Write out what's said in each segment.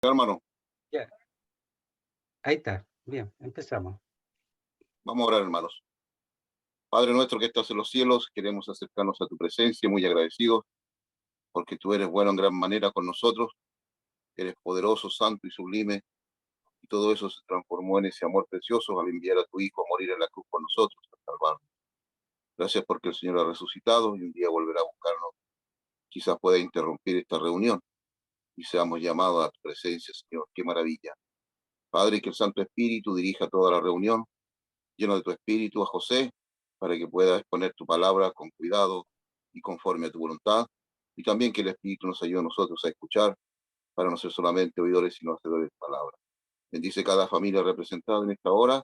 Hermano, Ya. Ahí está. Bien, empezamos. vamos a orar, hermanos. Padre nuestro que estás en los cielos, queremos acercarnos a tu presencia, muy agradecidos, porque tú eres bueno en gran manera con nosotros, eres poderoso, santo y sublime, y todo eso se transformó en ese amor precioso al enviar a tu Hijo a morir en la cruz por nosotros, a salvarnos. Gracias porque el Señor ha resucitado y un día volverá a buscarnos. Quizás pueda interrumpir esta reunión y seamos llamados a tu presencia, Señor. Qué maravilla. Padre, que el Santo Espíritu dirija toda la reunión, lleno de tu Espíritu a José, para que pueda exponer tu palabra con cuidado y conforme a tu voluntad, y también que el Espíritu nos ayude a nosotros a escuchar, para no ser solamente oidores, sino hacedores de tu palabra. Bendice cada familia representada en esta hora,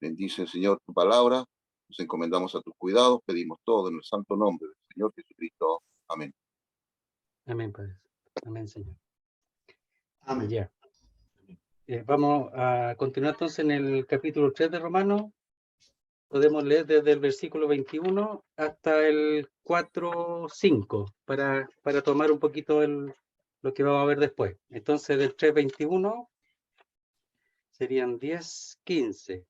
bendice, Señor, tu palabra, nos encomendamos a tus cuidados, pedimos todo en el santo nombre del Señor Jesucristo. Amén. Amén, Padre. Amén, Señor. Amén. Ya. Vamos a continuar entonces en el capítulo 3 de Romanos. Podemos leer desde el versículo 21 hasta el 4:5 para tomar un poquito lo que vamos a ver después. Entonces, del 3:21 serían 10:15.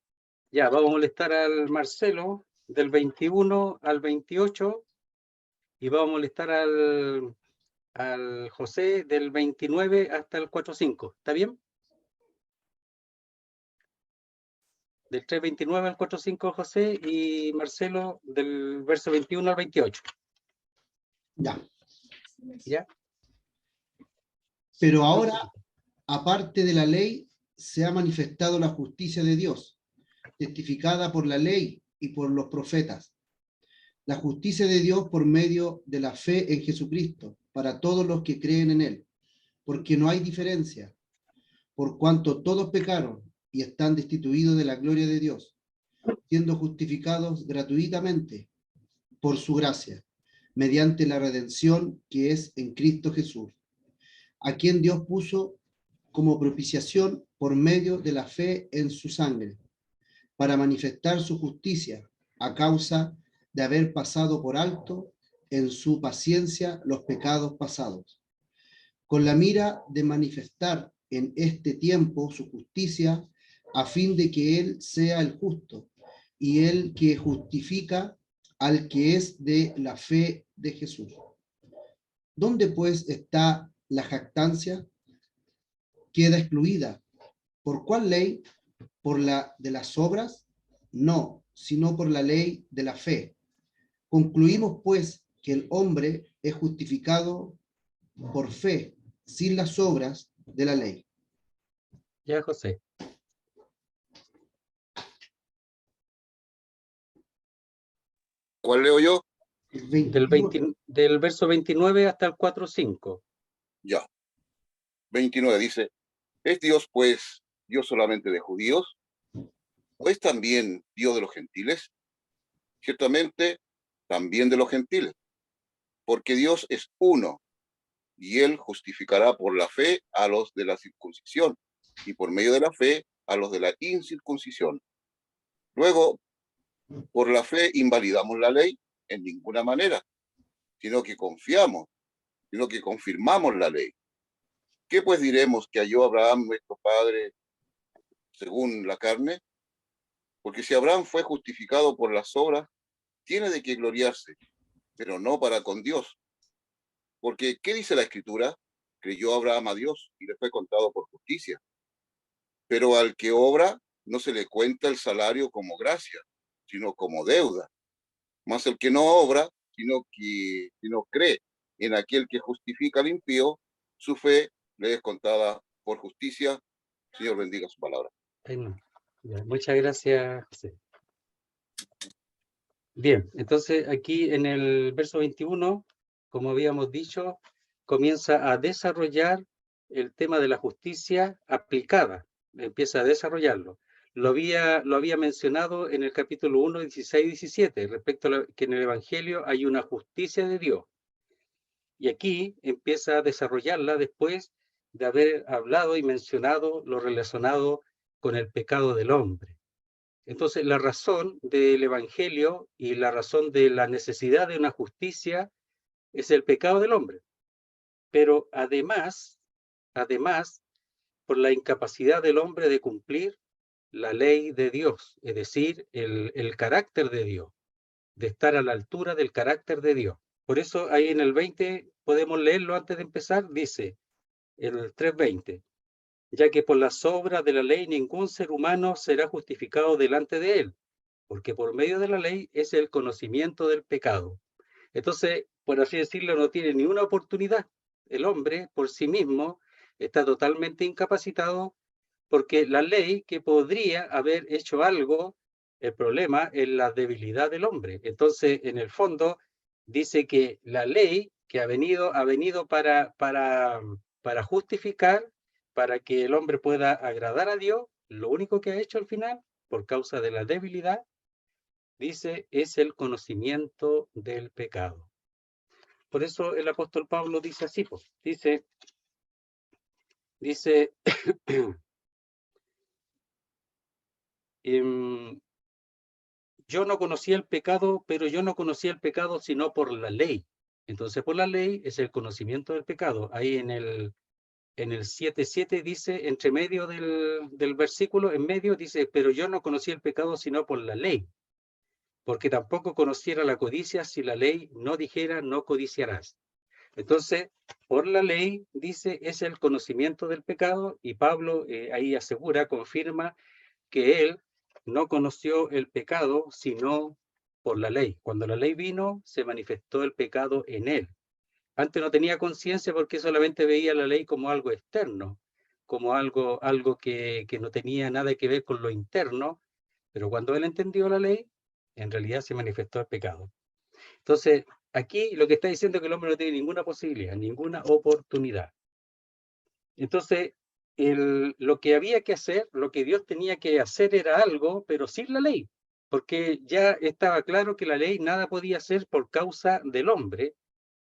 Ya, vamos a molestar al Marcelo del 21 al 28 y vamos a molestar al José del 29 hasta el 4:5. ¿Está bien? Del 3:29 al 4:5 José y Marcelo del verso 21 al 28. Ya. ¿Ya? Pero ahora, aparte de la ley, se ha manifestado la justicia de Dios, testificada por la ley y por los profetas. La justicia de Dios por medio de la fe en Jesucristo, para todos los que creen en Él, porque no hay diferencia, por cuanto todos pecaron y están destituidos de la gloria de Dios, siendo justificados gratuitamente por su gracia, mediante la redención que es en Cristo Jesús, a quien Dios puso como propiciación por medio de la fe en su sangre, para manifestar su justicia a causa de haber pasado por alto en su paciencia los pecados pasados, con la mira de manifestar en este tiempo su justicia, a fin de que Él sea el justo y el que justifica al que es de la fe de Jesús. ¿Dónde pues está la jactancia? Queda excluida. ¿Por cuál ley? ¿Por la de las obras? No, sino por la ley de la fe. Concluimos pues que el hombre es justificado por fe, sin las obras de la ley. Ya, José. ¿Cuál leo yo? Del verso 29 hasta el 4:5. Ya. 29 dice, ¿es Dios, pues, Dios solamente de judíos? ¿O es también Dios de los gentiles? Ciertamente, también de los gentiles, porque Dios es uno, y Él justificará por la fe a los de la circuncisión, y por medio de la fe a los de la incircuncisión. Luego, por la fe invalidamos la ley en ninguna manera, sino que confiamos, sino que confirmamos la ley. ¿Qué pues diremos que halló Abraham, nuestro padre, según la carne? Porque si Abraham fue justificado por las obras, tiene de qué gloriarse, pero no para con Dios. Porque, ¿qué dice la Escritura? Creyó Abraham a Dios y le fue contado por justicia. Pero al que obra, no se le cuenta el salario como gracia, sino como deuda. Mas el que no obra, sino cree en aquel que justifica al impío, su fe le es contada por justicia. Señor, bendiga su palabra. Ya, muchas gracias, José. Bien, entonces aquí en el verso 21, como habíamos dicho, comienza a desarrollar el tema de la justicia aplicada, empieza a desarrollarlo. Lo había mencionado en el capítulo 1, 16 y 17, respecto a que en el Evangelio hay una justicia de Dios. Y aquí empieza a desarrollarla después de haber hablado y mencionado lo relacionado con el pecado del hombre. Entonces, la razón del Evangelio y la razón de la necesidad de una justicia es el pecado del hombre. Pero además, por la incapacidad del hombre de cumplir la ley de Dios, es decir, el carácter de Dios, de estar a la altura del carácter de Dios. Por eso ahí en el 20, podemos leerlo antes de empezar, dice el 3:20, ya que por las obras de la ley ningún ser humano será justificado delante de él, porque por medio de la ley es el conocimiento del pecado. Entonces, por así decirlo, no tiene ni una oportunidad. El hombre por sí mismo está totalmente incapacitado porque la ley que podría haber hecho algo, el problema es la debilidad del hombre. Entonces, en el fondo, dice que la ley que ha venido para justificar, para que el hombre pueda agradar a Dios, lo único que ha hecho al final, por causa de la debilidad, dice, es el conocimiento del pecado. Por eso el apóstol Pablo dice así, pues, dice, yo no conocía el pecado, pero yo no conocía el pecado sino por la ley. Entonces, por la ley es el conocimiento del pecado. Ahí en el 7:7 dice, entre medio del versículo, en medio dice, pero yo no conocía el pecado sino por la ley, porque tampoco conociera la codicia si la ley no dijera no codiciarás. Entonces, por la ley, dice, es el conocimiento del pecado, y Pablo ahí asegura, confirma, que él no conoció el pecado sino por la ley. Cuando la ley vino, se manifestó el pecado en él. Antes no tenía conciencia porque solamente veía la ley como algo externo, como algo que no tenía nada que ver con lo interno, pero cuando él entendió la ley, en realidad se manifestó el pecado. Entonces, aquí lo que está diciendo es que el hombre no tiene ninguna posibilidad, ninguna oportunidad. Entonces, lo que había que hacer, lo que Dios tenía que hacer era algo, pero sin la ley, porque ya estaba claro que la ley nada podía hacer por causa del hombre.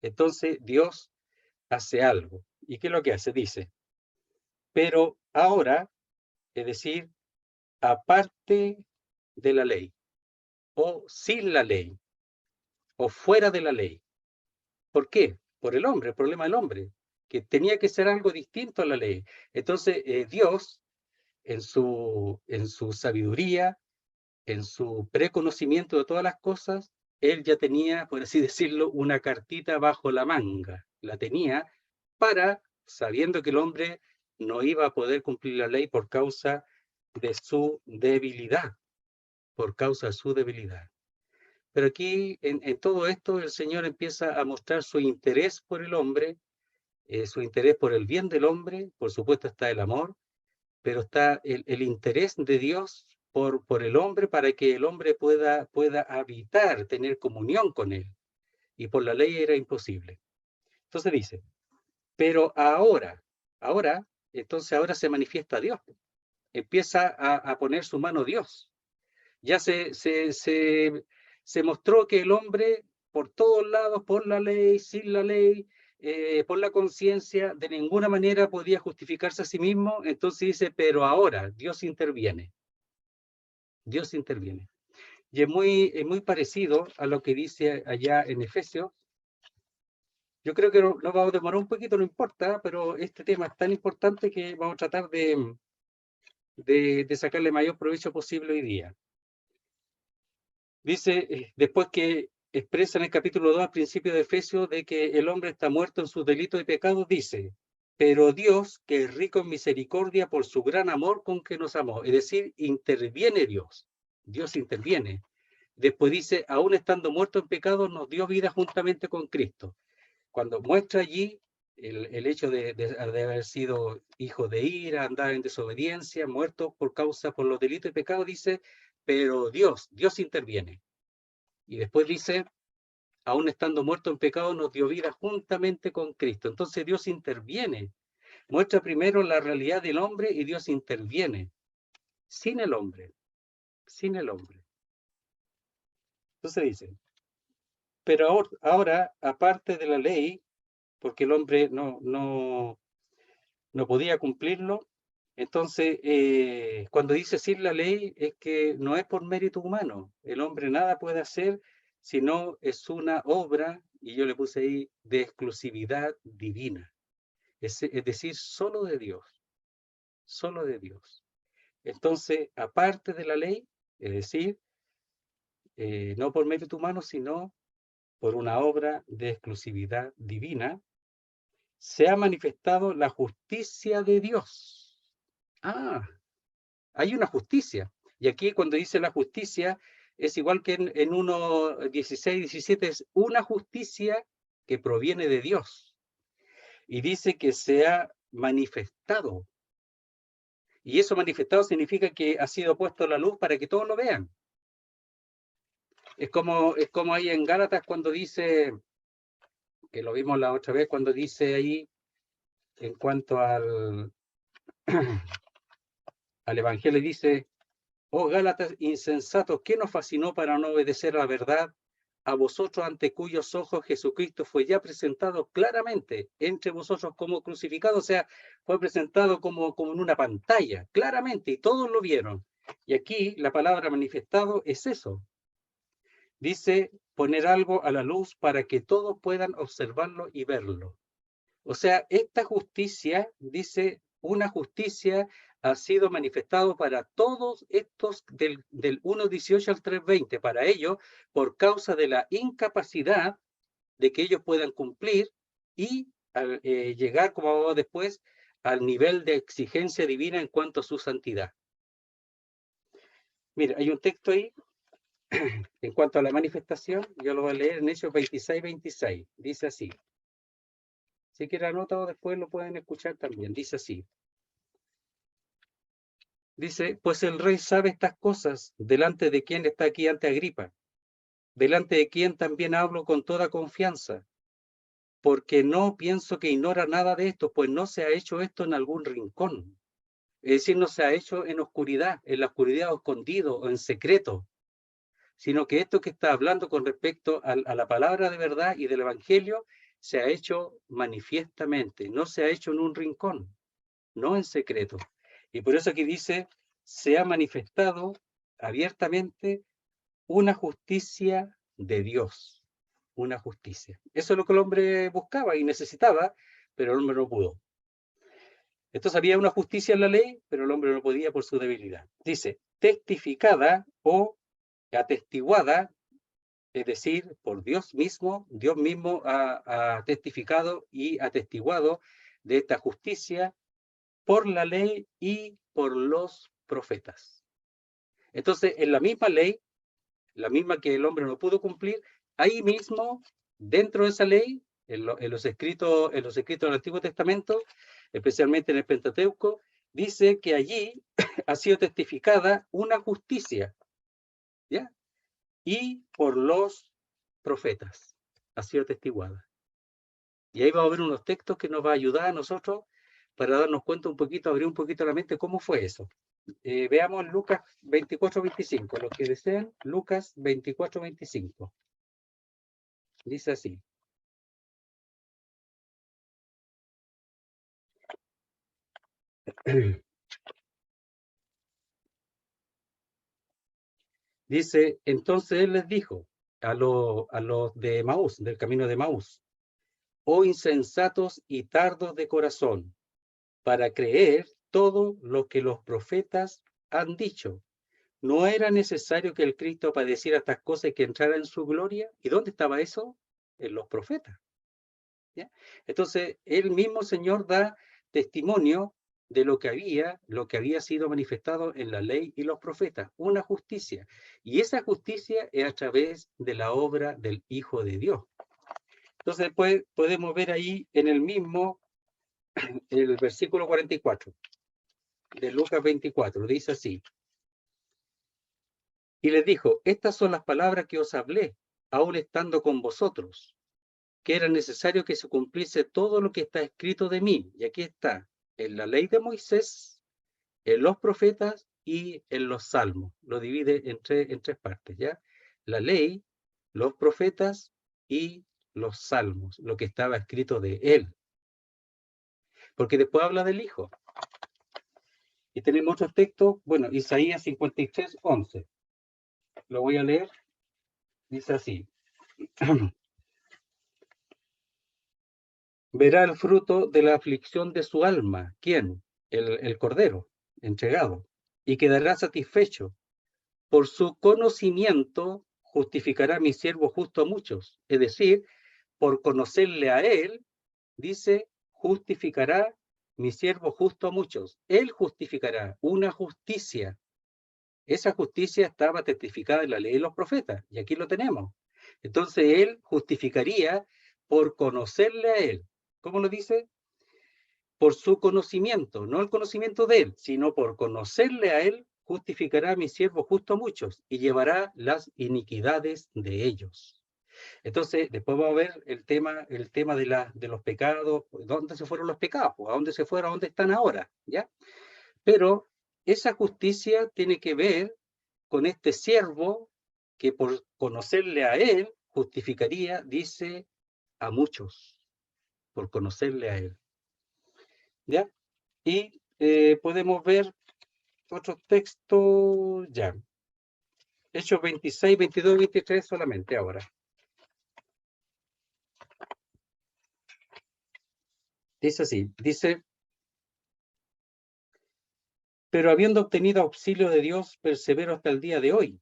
Entonces, Dios hace algo. ¿Y qué es lo que hace? Dice, pero ahora, es decir, aparte de la ley, o sin la ley, o fuera de la ley. ¿Por qué? Por el hombre, el problema del hombre, que tenía que ser algo distinto a la ley. Entonces, Dios, en su sabiduría, en su preconocimiento de todas las cosas, él ya tenía, por así decirlo, una cartita bajo la manga. La tenía para, sabiendo que el hombre no iba a poder cumplir la ley por causa de su debilidad, por causa de su debilidad. Pero aquí, en todo esto, el Señor empieza a mostrar su interés por el hombre, su interés por el bien del hombre. Por supuesto está el amor, pero está el interés de Dios por el hombre para que el hombre pueda habitar, tener comunión con él. Y por la ley era imposible. Entonces dice, pero entonces ahora se manifiesta Dios. Empieza a poner su mano Dios. Ya se mostró que el hombre, por todos lados, por la ley, sin la ley, por la conciencia, de ninguna manera podía justificarse a sí mismo. Entonces dice, pero ahora Dios interviene. Dios interviene. Y es muy parecido a lo que dice allá en Efesios. Yo creo que nos vamos a demorar un poquito, no importa, pero este tema es tan importante que vamos a tratar de sacarle mayor provecho posible hoy día. Dice, después que expresa en el capítulo 2, al principio de Efesios, de que el hombre está muerto en sus delitos y pecados, dice, pero Dios, que es rico en misericordia por su gran amor con que nos amó. Es decir, interviene Dios. Dios interviene. Después dice, aún estando muerto en pecado, nos dio vida juntamente con Cristo. Cuando muestra allí el hecho de haber sido hijo de ira, andar en desobediencia, muerto por los delitos y pecados, dice, pero Dios interviene. Y después dice, aún estando muerto en pecado, nos dio vida juntamente con Cristo. Entonces Dios interviene. Muestra primero la realidad del hombre y Dios interviene. Sin el hombre. Sin el hombre. Entonces dice, pero ahora, aparte de la ley, porque el hombre no podía cumplirlo, entonces cuando dice sin la ley es que no es por mérito humano. El hombre nada puede hacer, sino es una obra, y yo le puse ahí, de exclusividad divina. Es decir, solo de Dios. solo de Dios. Entonces, aparte de la ley, es decir, no por mérito humano, sino por una obra de exclusividad divina, se ha manifestado la justicia de Dios. Ah, hay una justicia. Y aquí cuando dice la justicia, es igual que en 1:16, 17, es una justicia que proviene de Dios. Y dice que se ha manifestado. Y eso manifestado significa que ha sido puesto a la luz para que todos lo vean. Es como ahí en Gálatas cuando dice, que lo vimos la otra vez, cuando dice ahí, en cuanto al Evangelio, dice, oh Gálatas insensatos, ¿qué nos fascinó para no obedecer a la verdad? A vosotros ante cuyos ojos Jesucristo fue ya presentado claramente entre vosotros como crucificado, o sea, fue presentado como en una pantalla, claramente, y todos lo vieron. Y aquí la palabra manifestado es eso. Dice poner algo a la luz para que todos puedan observarlo y verlo. O sea, esta justicia, dice, una justicia ha sido manifestado para todos estos del 1:18 al 3:20, para ellos, por causa de la incapacidad de que ellos puedan cumplir y llegar, como vamos después, al nivel de exigencia divina en cuanto a su santidad. Mira, hay un texto ahí, en cuanto a la manifestación, yo lo voy a leer en Hechos 26:26, dice así. Si quieren anotado, después lo pueden escuchar también. Dice así. Dice, pues el rey sabe estas cosas, delante de quien está aquí ante Agripa, delante de quien también hablo con toda confianza, porque no pienso que ignora nada de esto, pues no se ha hecho esto en algún rincón. Es decir, no se ha hecho en oscuridad, en la oscuridad o escondido o en secreto, sino que esto que está hablando con respecto a la palabra de verdad y del evangelio se ha hecho manifiestamente, no se ha hecho en un rincón, no en secreto. Y por eso aquí dice, se ha manifestado abiertamente una justicia de Dios, una justicia. Eso es lo que el hombre buscaba y necesitaba, pero el hombre no pudo. Entonces había una justicia en la ley, pero el hombre no podía por su debilidad. Dice, testificada o atestiguada, es decir, por Dios mismo ha testificado y atestiguado de esta justicia por la ley y por los profetas. Entonces, en la misma ley, la misma que el hombre no pudo cumplir, ahí mismo, dentro de esa ley, en los escritos del Antiguo Testamento, especialmente en el Pentateuco, dice que allí ha sido testificada una justicia, ¿ya? Y por los profetas ha sido testiguada. Y ahí vamos a ver unos textos que nos va a ayudar a nosotros para darnos cuenta un poquito, abrir un poquito la mente cómo fue eso. Veamos Lucas 24:25. Los que deseen, Lucas 24:25. Dice así. Dice, entonces él les dijo a los de Emaús, del camino de Emaús, oh insensatos y tardos de corazón, para creer todo lo que los profetas han dicho. ¿No era necesario que el Cristo padeciera estas cosas y que entrara en su gloria? ¿Y dónde estaba eso? En los profetas. ¿Ya? Entonces, el mismo Señor da testimonio de lo que había sido manifestado en la ley y los profetas, una justicia. Y esa justicia es a través de la obra del Hijo de Dios. Entonces, después podemos ver ahí en el mismo, el versículo 44 de Lucas 24, dice así. Y les dijo, estas son las palabras que os hablé, aún estando con vosotros, que era necesario que se cumpliese todo lo que está escrito de mí. Y aquí está, en la ley de Moisés, en los profetas y en los salmos. Lo divide en tres partes, ¿ya? La ley, los profetas y los salmos, lo que estaba escrito de él. Porque después habla del Hijo. Y tenemos otros textos, bueno, Isaías 53:11. Lo voy a leer. Dice así. Verá el fruto de la aflicción de su alma. ¿Quién? el cordero entregado, y quedará satisfecho. Por su conocimiento justificará mi siervo justo a muchos. Es decir, por conocerle a él, dice, justificará mi siervo justo a muchos. Él justificará una justicia. Esa justicia estaba testificada en la ley de los profetas, y aquí lo tenemos. Entonces él justificaría por conocerle a él. ¿Cómo lo dice? Por su conocimiento, no el conocimiento de él, sino por conocerle a él, justificará a mi siervo justo a muchos y llevará las iniquidades de ellos. Entonces, después vamos a ver el tema de los pecados, ¿dónde se fueron los pecados? ¿A dónde se fueron? ¿A dónde están ahora? ¿Ya? Pero esa justicia tiene que ver con este siervo que por conocerle a él, justificaría, dice, a muchos, por conocerle a él. ¿Ya? Y podemos ver otros textos ya. Hechos 26, 22 y 23 solamente ahora. Dice así, dice, pero habiendo obtenido auxilio de Dios, persevero hasta el día de hoy.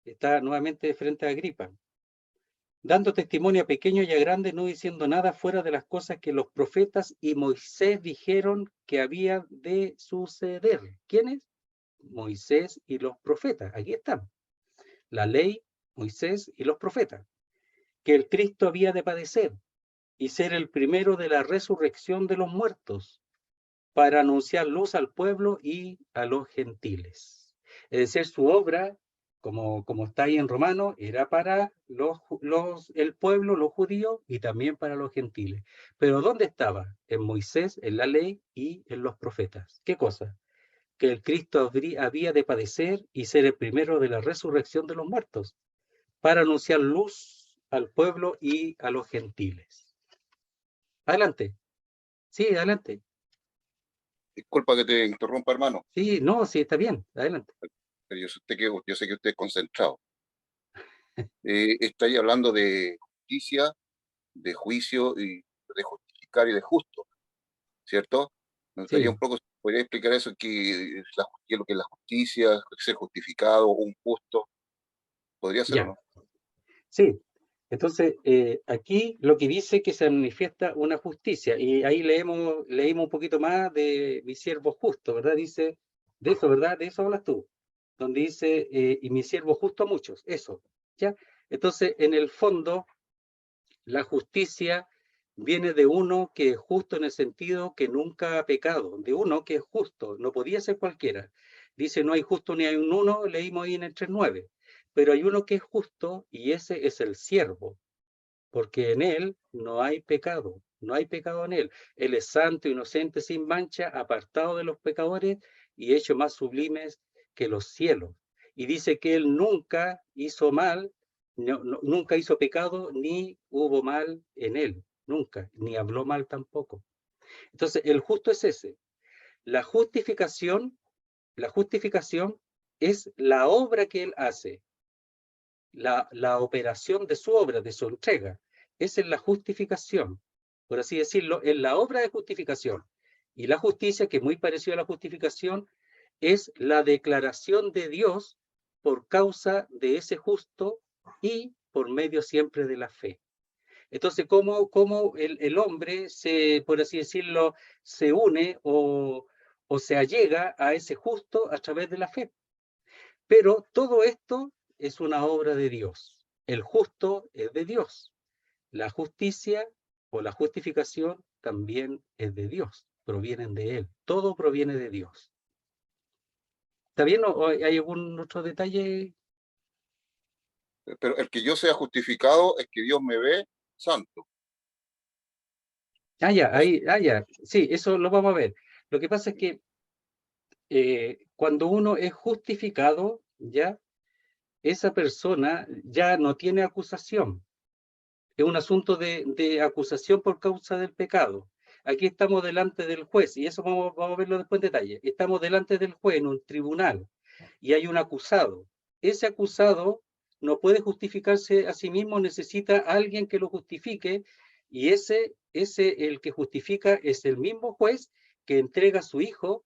Está nuevamente frente a Agripa. Dando testimonio a pequeños y a grandes, no diciendo nada fuera de las cosas que los profetas y Moisés dijeron que había de suceder. ¿Quiénes? Moisés y los profetas. Aquí están. La ley, Moisés y los profetas. Que el Cristo había de padecer y ser el primero de la resurrección de los muertos, para anunciar luz al pueblo y a los gentiles. Es decir, su obra, como está ahí en Romano, era para el pueblo, los judíos, y también para los gentiles. Pero ¿dónde estaba? En Moisés, en la ley y en los profetas. ¿Qué cosa? Que el Cristo había de padecer y ser el primero de la resurrección de los muertos, para anunciar luz al pueblo y a los gentiles. Adelante. Sí, adelante. Disculpa que te interrumpa, hermano, Sí, no, sí, está bien. Adelante. pero yo sé que usted es concentrado. Está ahí hablando de justicia, de juicio, y de justificar y de justo, ¿cierto? Me gustaría Sí, un poco, ¿podría explicar eso? ¿Qué es lo que es la justicia, ser justificado, un justo? ¿Podría ser o ya. no? Sí. Entonces, aquí lo que dice que se manifiesta una justicia, y ahí leímos un poquito más de mi siervo justo, ¿verdad? Dice, de eso, ¿verdad? De eso hablas tú, donde dice, y mi siervo justo a muchos, eso, ¿ya? Entonces, en el fondo, la justicia viene de uno que es justo en el sentido que nunca ha pecado, de uno que es justo, no podía ser cualquiera. Dice, no hay justo ni hay un uno, leímos ahí en el 3:9, pero hay uno que es justo y ese es el siervo, porque en él no hay pecado, no hay pecado en él. Él es santo, inocente, sin mancha, apartado de los pecadores y hecho más sublimes que los cielos. Y dice que él nunca hizo mal, nunca hizo pecado, ni hubo mal en él, nunca, ni habló mal tampoco. Entonces, el justo es ese. La justificación, la justificación es la obra que él hace, la operación de su obra, de su entrega. Esa es la justificación, por así decirlo, es la obra de justificación. Y la justicia, que es muy parecida a la justificación, es la declaración de Dios por causa de ese justo y por medio siempre de la fe. Entonces, ¿cómo el hombre, por así decirlo, se une o se allega a ese justo a través de la fe? Pero todo esto es una obra de Dios. El justo es de Dios. La justicia o la justificación también es de Dios. Provienen de Él. Todo proviene de Dios. ¿Está bien o hay algún otro detalle? Pero el que yo sea justificado es que Dios me ve santo. Eso. Ya. Sí, eso lo vamos a ver. Lo que pasa es que cuando uno es justificado, ya, esa persona ya no tiene acusación. Es un asunto de acusación por causa del pecado. Aquí estamos delante del juez, y eso vamos a verlo después en detalle. Estamos delante del juez en un tribunal, y hay un acusado. Ese acusado no puede justificarse a sí mismo, necesita a alguien que lo justifique, y el que justifica es el mismo juez que entrega a su Hijo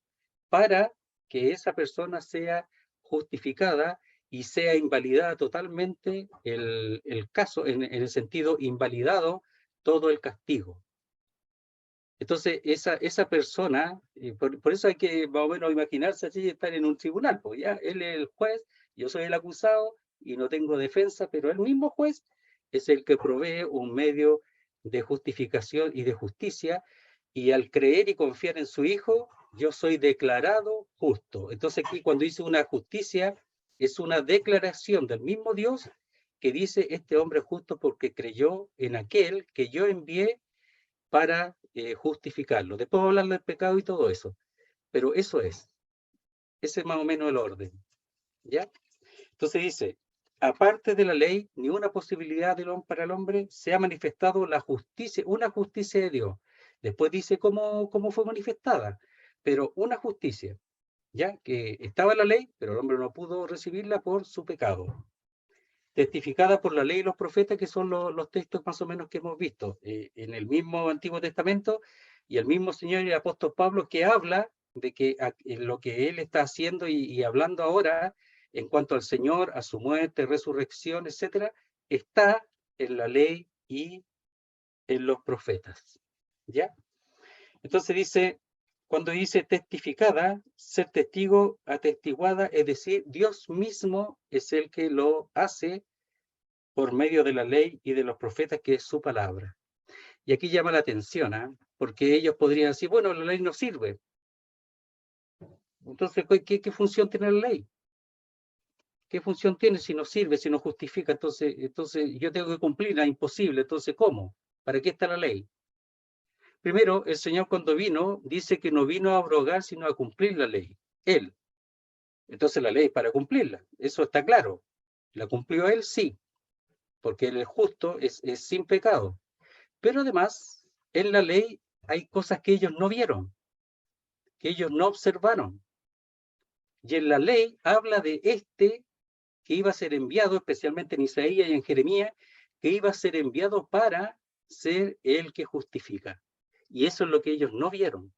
para que esa persona sea justificada y sea invalidada totalmente el caso, en el sentido invalidado todo el castigo. Entonces, esa persona, por eso hay que más o menos imaginarse así, estar en un tribunal, pues ya, él es el juez, yo soy el acusado y no tengo defensa, pero el mismo juez es el que provee un medio de justificación y de justicia, y al creer y confiar en su Hijo, yo soy declarado justo. Entonces aquí cuando dice una justicia, es una declaración del mismo Dios que dice, este hombre es justo porque creyó en aquel que yo envié para justificarlo. Después vamos a hablar del pecado y todo eso. Pero eso es. Ese es más o menos el orden. ¿Ya? Entonces dice, aparte de la ley, ni una posibilidad para el hombre, se ha manifestado la justicia, una justicia de Dios. Después dice cómo fue manifestada, pero una justicia, ya que estaba la ley, pero el hombre no pudo recibirla por su pecado. Testificada por la ley y los profetas, que son los textos más o menos que hemos visto en el mismo Antiguo Testamento, y el mismo Señor y el apóstol Pablo que habla de que lo que él está haciendo y hablando ahora en cuanto al Señor, a su muerte, resurrección, etcétera, está en la ley y en los profetas. ¿Ya? Entonces dice, cuando dice testificada, ser testigo, atestiguada, es decir, Dios mismo es el que lo hace por medio de la ley y de los profetas, que es su palabra. Y aquí llama la atención, ¿eh? Porque ellos podrían decir, bueno, la ley no sirve. Entonces, ¿qué función tiene la ley? ¿Qué función tiene si no sirve, si no justifica? Entonces yo tengo que cumplirla, imposible. Entonces, ¿cómo? ¿Para qué está la ley? Primero, el Señor cuando vino, dice que no vino a abrogar, sino a cumplir la ley. Él. Entonces la ley es para cumplirla. Eso está claro. ¿La cumplió Él? Sí. Porque Él es justo, es sin pecado. Pero además, en la ley hay cosas que ellos no vieron, que ellos no observaron. Y en la ley habla de que iba a ser enviado, especialmente en Isaías y en Jeremías, que iba a ser enviado para ser el que justifica. Y eso es lo que ellos no vieron.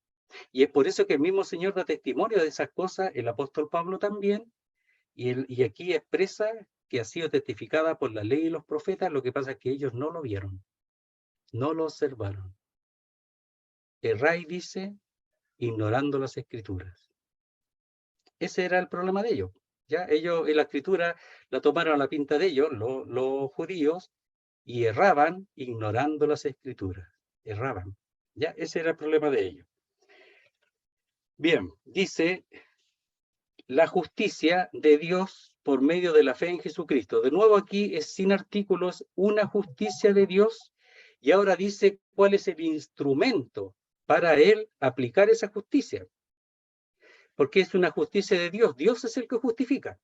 Y es por eso que el mismo Señor da testimonio de esas cosas, el apóstol Pablo también, y aquí expresa que ha sido testificada por la ley y los profetas, lo que pasa es que ellos no lo vieron, no lo observaron. Erráis, dice, ignorando las escrituras. Ese era el problema de ellos. ¿Ya? Ellos en la escritura la tomaron a la pinta de ellos, los judíos, y erraban ignorando las escrituras. Erraban. ¿Ya? Ese era el problema de ellos. Bien, dice la justicia de Dios por medio de la fe en Jesucristo. De nuevo aquí es sin artículos, una justicia de Dios, y ahora dice cuál es el instrumento para él aplicar esa justicia. Porque es una justicia de Dios. Dios es el que justifica.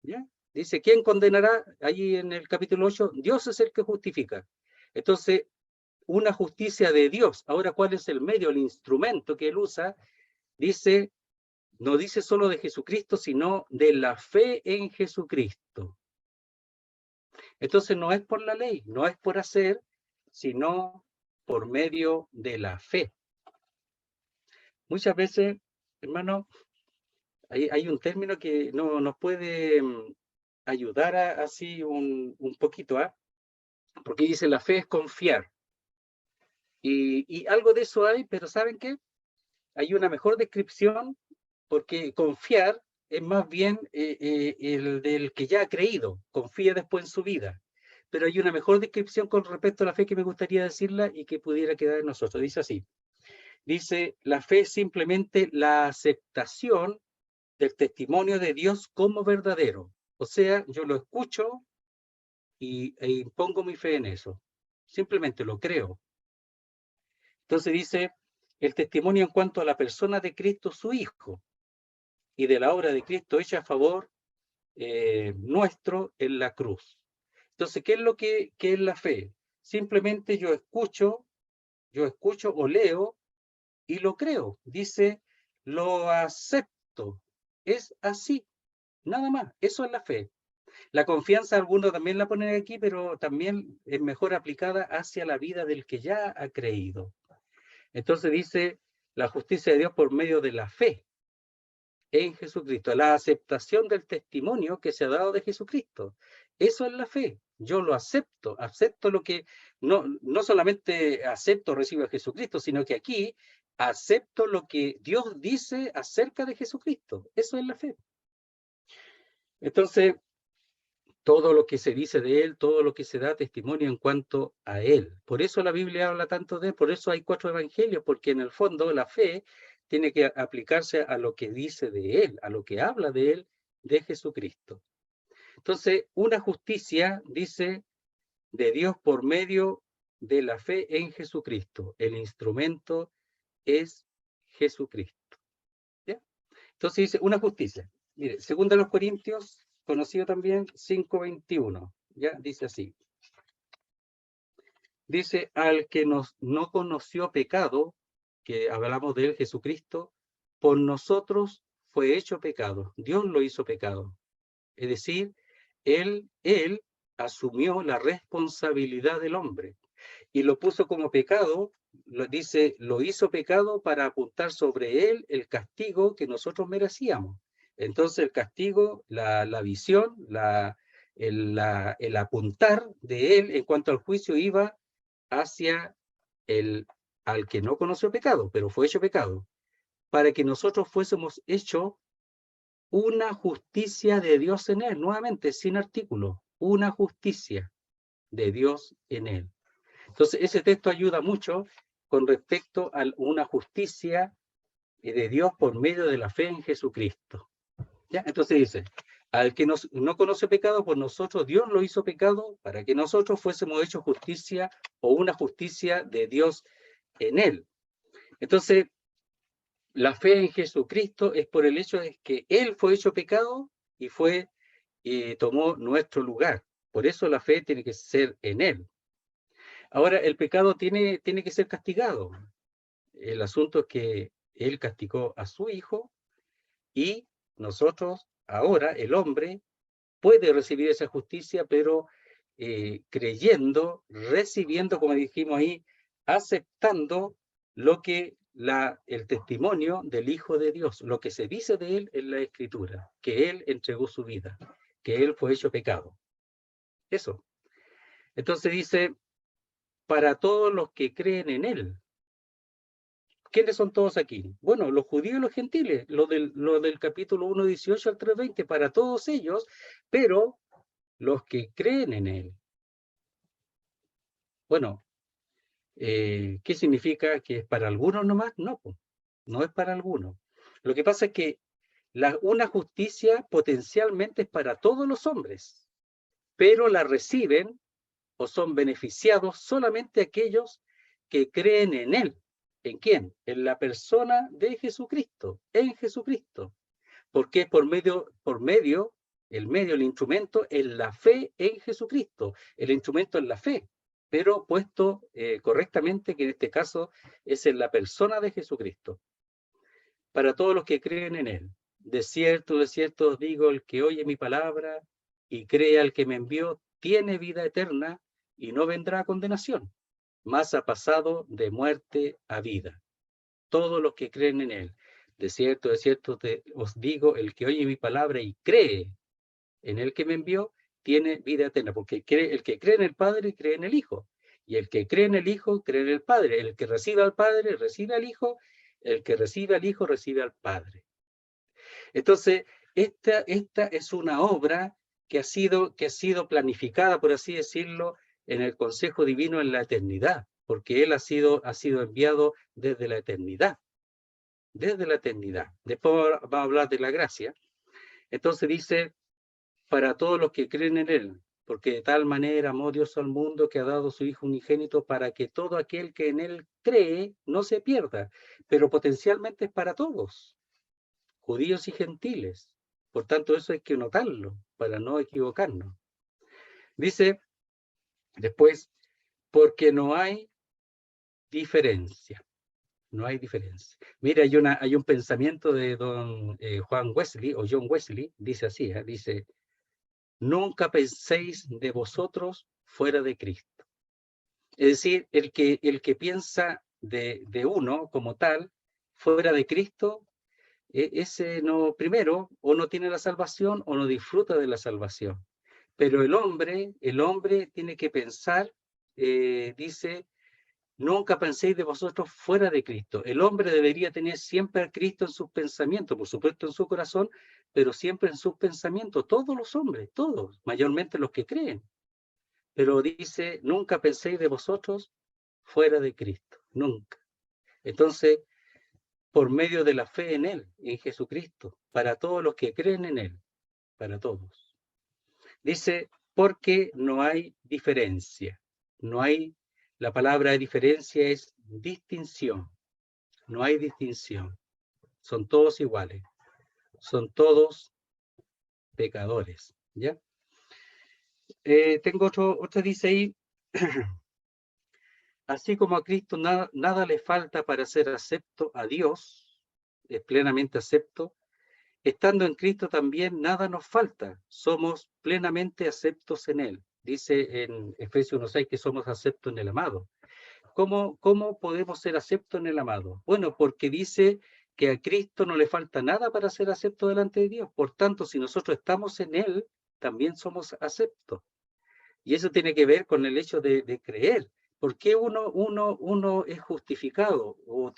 ¿Ya? Dice, ¿quién condenará? Allí en el capítulo 8, Dios es el que justifica. Entonces, una justicia de Dios. Ahora, ¿cuál es el medio, el instrumento que él usa? Dice, no dice solo de Jesucristo, sino de la fe en Jesucristo. Entonces, no es por la ley, no es por hacer, sino por medio de la fe. Muchas veces, hermano, hay un término que no nos puede ayudar así un poquito, ¿eh? Porque dice la fe es confiar. Y algo de eso hay, pero ¿saben qué? Hay una mejor descripción, porque confiar es más bien el del que ya ha creído, confía después en su vida. Pero hay una mejor descripción con respecto a la fe que me gustaría decirla y que pudiera quedar en nosotros. Dice así, dice, la fe es simplemente la aceptación del testimonio de Dios como verdadero. O sea, yo lo escucho e impongo mi fe en eso. Simplemente lo creo. Entonces dice, el testimonio en cuanto a la persona de Cristo, su Hijo, y de la obra de Cristo hecha a favor nuestro en la cruz. Entonces, ¿qué es lo que es la fe? Simplemente yo escucho o leo y lo creo. Dice, lo acepto. Es así, nada más. Eso es la fe. La confianza, algunos también la ponen aquí, pero también es mejor aplicada hacia la vida del que ya ha creído. Entonces dice, la justicia de Dios por medio de la fe en Jesucristo, la aceptación del testimonio que se ha dado de Jesucristo. Eso es la fe. Yo lo acepto, acepto lo que, no solamente acepto, recibo a Jesucristo, sino que aquí acepto lo que Dios dice acerca de Jesucristo. Eso es la fe. Entonces, todo lo que se dice de Él, todo lo que se da testimonio en cuanto a Él. Por eso la Biblia habla tanto de Él, por eso hay 4 evangelios, porque en el fondo la fe tiene que aplicarse a lo que dice de Él, a lo que habla de Él, de Jesucristo. Entonces, una justicia, dice, de Dios por medio de la fe en Jesucristo. El instrumento es Jesucristo. ¿Ya? Entonces dice, una justicia. Mire, 2 Corintios, conocido también, 5:21. ¿Ya? Dice así. Dice, al que no conoció pecado, que hablamos de él, Jesucristo, por nosotros fue hecho pecado. Dios lo hizo pecado. Es decir, él asumió la responsabilidad del hombre y lo puso como pecado. Dice, lo hizo pecado para apuntar sobre él el castigo que nosotros merecíamos. Entonces el castigo, la visión, el apuntar de él en cuanto al juicio iba hacia al que no conoció pecado, pero fue hecho pecado, para que nosotros fuésemos hechos una justicia de Dios en él, nuevamente, sin artículo, una justicia de Dios en él. Entonces, ese texto ayuda mucho con respecto a una justicia de Dios por medio de la fe en Jesucristo. ¿Ya? Entonces dice, al que no conoce pecado, por nosotros Dios lo hizo pecado para que nosotros fuésemos hechos justicia o una justicia de Dios en él. Entonces, la fe en Jesucristo es por el hecho de que Él fue hecho pecado y tomó nuestro lugar. Por eso la fe tiene que ser en Él. Ahora, el pecado tiene que ser castigado. El asunto es que Él castigó a su Hijo y nosotros, ahora, el hombre, puede recibir esa justicia, pero creyendo, recibiendo, como dijimos ahí, aceptando lo que el testimonio del Hijo de Dios, lo que se dice de Él en la Escritura, que Él entregó su vida, que Él fue hecho pecado. Eso. Entonces dice, para todos los que creen en Él. ¿Quiénes son todos aquí? Bueno, los judíos y los gentiles, lo del capítulo 1:18 al 3:20, para todos ellos, pero los que creen en Él. Bueno, ¿qué significa? ¿Que es para algunos nomás? No, no es para algunos. Lo que pasa es que una justicia potencialmente es para todos los hombres, pero la reciben o son beneficiados solamente aquellos que creen en Él. ¿En quién? En la persona de Jesucristo, en Jesucristo. Porque por medio, el instrumento es la fe en Jesucristo. El instrumento es la fe, pero puesto correctamente, que en este caso es en la persona de Jesucristo. Para todos los que creen en Él. De cierto os digo, el que oye mi palabra y cree al que me envió, tiene vida eterna y no vendrá a condenación, mas ha pasado de muerte a vida. Todos los que creen en Él. De cierto os digo, el que oye mi palabra y cree en el que me envió, tiene vida eterna, porque el que cree en el Padre, cree en el Hijo. Y el que cree en el Hijo, cree en el Padre. El que recibe al Padre, recibe al Hijo. El que recibe al Hijo, recibe al Padre. Entonces, esta es una obra que ha sido planificada, por así decirlo, en el Consejo Divino en la eternidad, porque Él ha sido enviado desde la eternidad. Desde la eternidad. Después va a hablar de la gracia. Entonces dice, para todos los que creen en Él, porque de tal manera amó Dios al mundo que ha dado su Hijo unigénito para que todo aquel que en Él cree no se pierda, pero potencialmente es para todos, judíos y gentiles. Por tanto, eso hay que notarlo para no equivocarnos. Dice después, porque no hay diferencia. No hay diferencia. Mira, hay un pensamiento de don Juan Wesley, o John Wesley, dice así, dice, nunca penséis de vosotros fuera de Cristo. Es decir, el que piensa de uno como tal, fuera de Cristo, ese no, primero, o no tiene la salvación o no disfruta de la salvación. Pero el hombre tiene que pensar, dice, nunca penséis de vosotros fuera de Cristo. El hombre debería tener siempre a Cristo en sus pensamientos, por supuesto en su corazón, pero siempre en sus pensamientos. Todos los hombres, todos, mayormente los que creen. Pero dice, nunca penséis de vosotros fuera de Cristo, nunca. Entonces, por medio de la fe en Él, en Jesucristo, para todos los que creen en Él, para todos. Dice, porque no hay diferencia. No hay, la palabra diferencia es distinción. No hay distinción. Son todos iguales. Son todos pecadores. ¿Ya? Tengo otro dice ahí, así como a Cristo nada le falta para ser acepto a Dios, es plenamente acepto, estando en Cristo también nada nos falta, somos plenamente aceptos en Él. Dice en Efesios 1:6 que somos aceptos en el amado. ¿Cómo podemos ser aceptos en el amado? Bueno, porque dice que a Cristo no le falta nada para ser acepto delante de Dios. Por tanto, si nosotros estamos en Él, también somos aceptos. Y eso tiene que ver con el hecho de creer. ¿Por qué uno es justificado o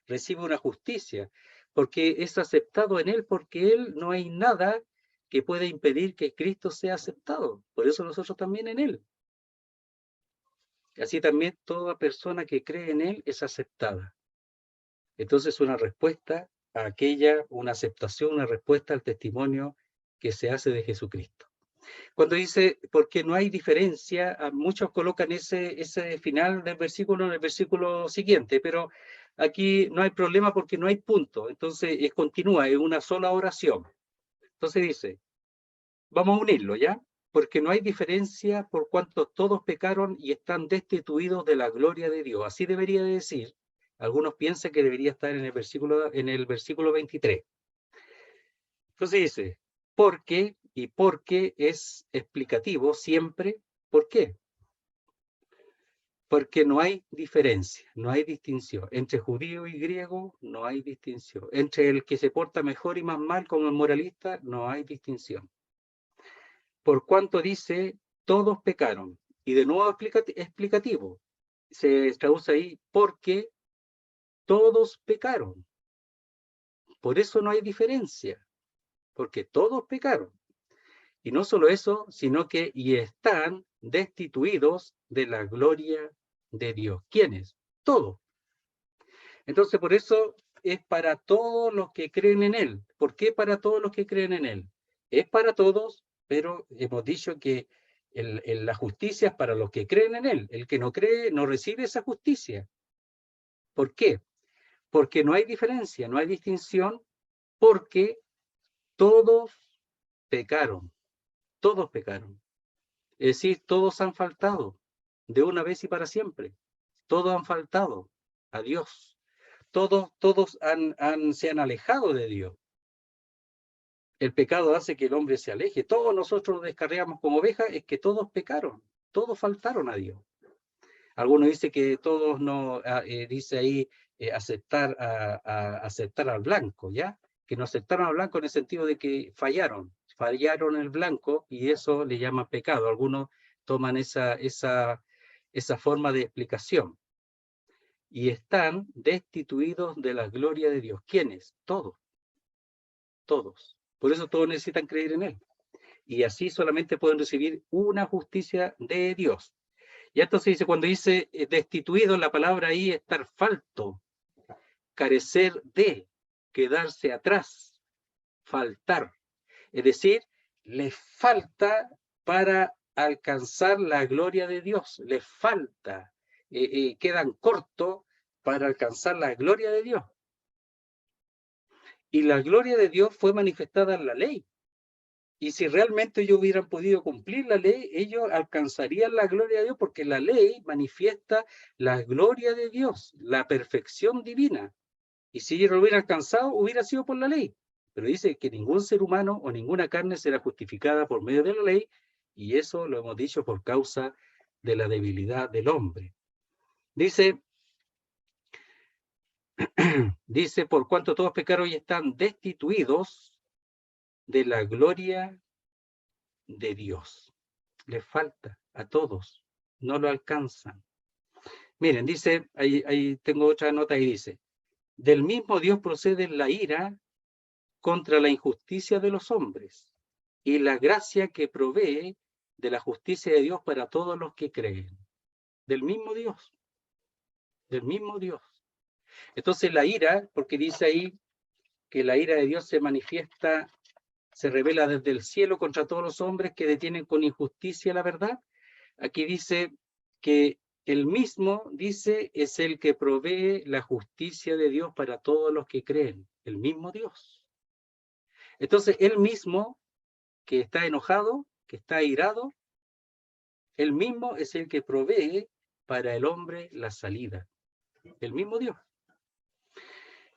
recibe una justicia? Porque es aceptado en Él, porque Él no hay nada que pueda impedir que Cristo sea aceptado. Por eso nosotros también en Él. Así también toda persona que cree en Él es aceptada. Entonces una respuesta a una aceptación, una respuesta al testimonio que se hace de Jesucristo. Cuando dice, porque no hay diferencia, muchos colocan ese final del versículo en el versículo siguiente, pero aquí no hay problema porque no hay punto. Entonces continúa, es una sola oración. Entonces dice, vamos a unirlo, ¿ya? Porque no hay diferencia por cuanto todos pecaron y están destituidos de la gloria de Dios. Así debería de decir. Algunos piensan que debería estar en el versículo 23. Entonces dice, porque es explicativo siempre. ¿Por qué? Porque no hay diferencia, no hay distinción. Entre judío y griego no hay distinción. Entre el que se porta mejor y más mal como el moralista no hay distinción. Por cuanto dice, todos pecaron. Y de nuevo explicativo. Se traduce ahí, porque todos pecaron. Por eso no hay diferencia. Porque todos pecaron. Y no solo eso, sino que y están destituidos de la gloria de Dios. ¿Quiénes? Todos. Entonces, por eso es para todos los que creen en Él. ¿Por qué para todos los que creen en Él? Es para todos, pero hemos dicho que la justicia es para los que creen en Él. El que no cree no recibe esa justicia. ¿Por qué? Porque no hay diferencia, no hay distinción, porque todos pecaron. Todos pecaron. Es decir, todos han faltado de una vez y para siempre. Todos han faltado a Dios. Todos se han alejado de Dios. El pecado hace que el hombre se aleje. Todos nosotros nos descarriamos como ovejas, es que todos pecaron. Todos faltaron a Dios. Algunos dicen que todos no, dice ahí, aceptar al blanco, ¿ya? Que no aceptaron al blanco en el sentido de que fallaron el blanco y eso le llaman pecado. Algunos toman esa forma de explicación. Y están destituidos de la gloria de Dios. ¿Quiénes? Todos. Todos. Por eso todos necesitan creer en Él. Y así solamente pueden recibir una justicia de Dios. Y entonces dice, cuando dice destituido, la palabra ahí es estar falto, carecer de, quedarse atrás, faltar. Es decir, les falta para alcanzar la gloria de Dios, les falta, quedan cortos para alcanzar la gloria de Dios. Y la gloria de Dios fue manifestada en la ley. Y si realmente ellos hubieran podido cumplir la ley, ellos alcanzarían la gloria de Dios, porque la ley manifiesta la gloria de Dios, la perfección divina. Y si ellos lo hubieran alcanzado, hubiera sido por la ley. Pero dice que ningún ser humano o ninguna carne será justificada por medio de la ley, y eso lo hemos dicho por causa de la debilidad del hombre. Dice, Dice, por cuanto todos pecaron y están destituidos de la gloria de Dios. Les falta a todos, no lo alcanzan. Miren, dice, ahí tengo otra nota y dice, del mismo Dios procede la ira contra la injusticia de los hombres y la gracia que provee de la justicia de Dios para todos los que creen. Del mismo Dios. Del mismo Dios. Entonces la ira, porque dice ahí que la ira de Dios se manifiesta, se revela desde el cielo contra todos los hombres que detienen con injusticia la verdad. Aquí dice que el mismo, dice, es el que provee la justicia de Dios para todos los que creen. El mismo Dios. Entonces, él mismo, que está enojado, que está airado, él mismo es el que provee para el hombre la salida. El mismo Dios.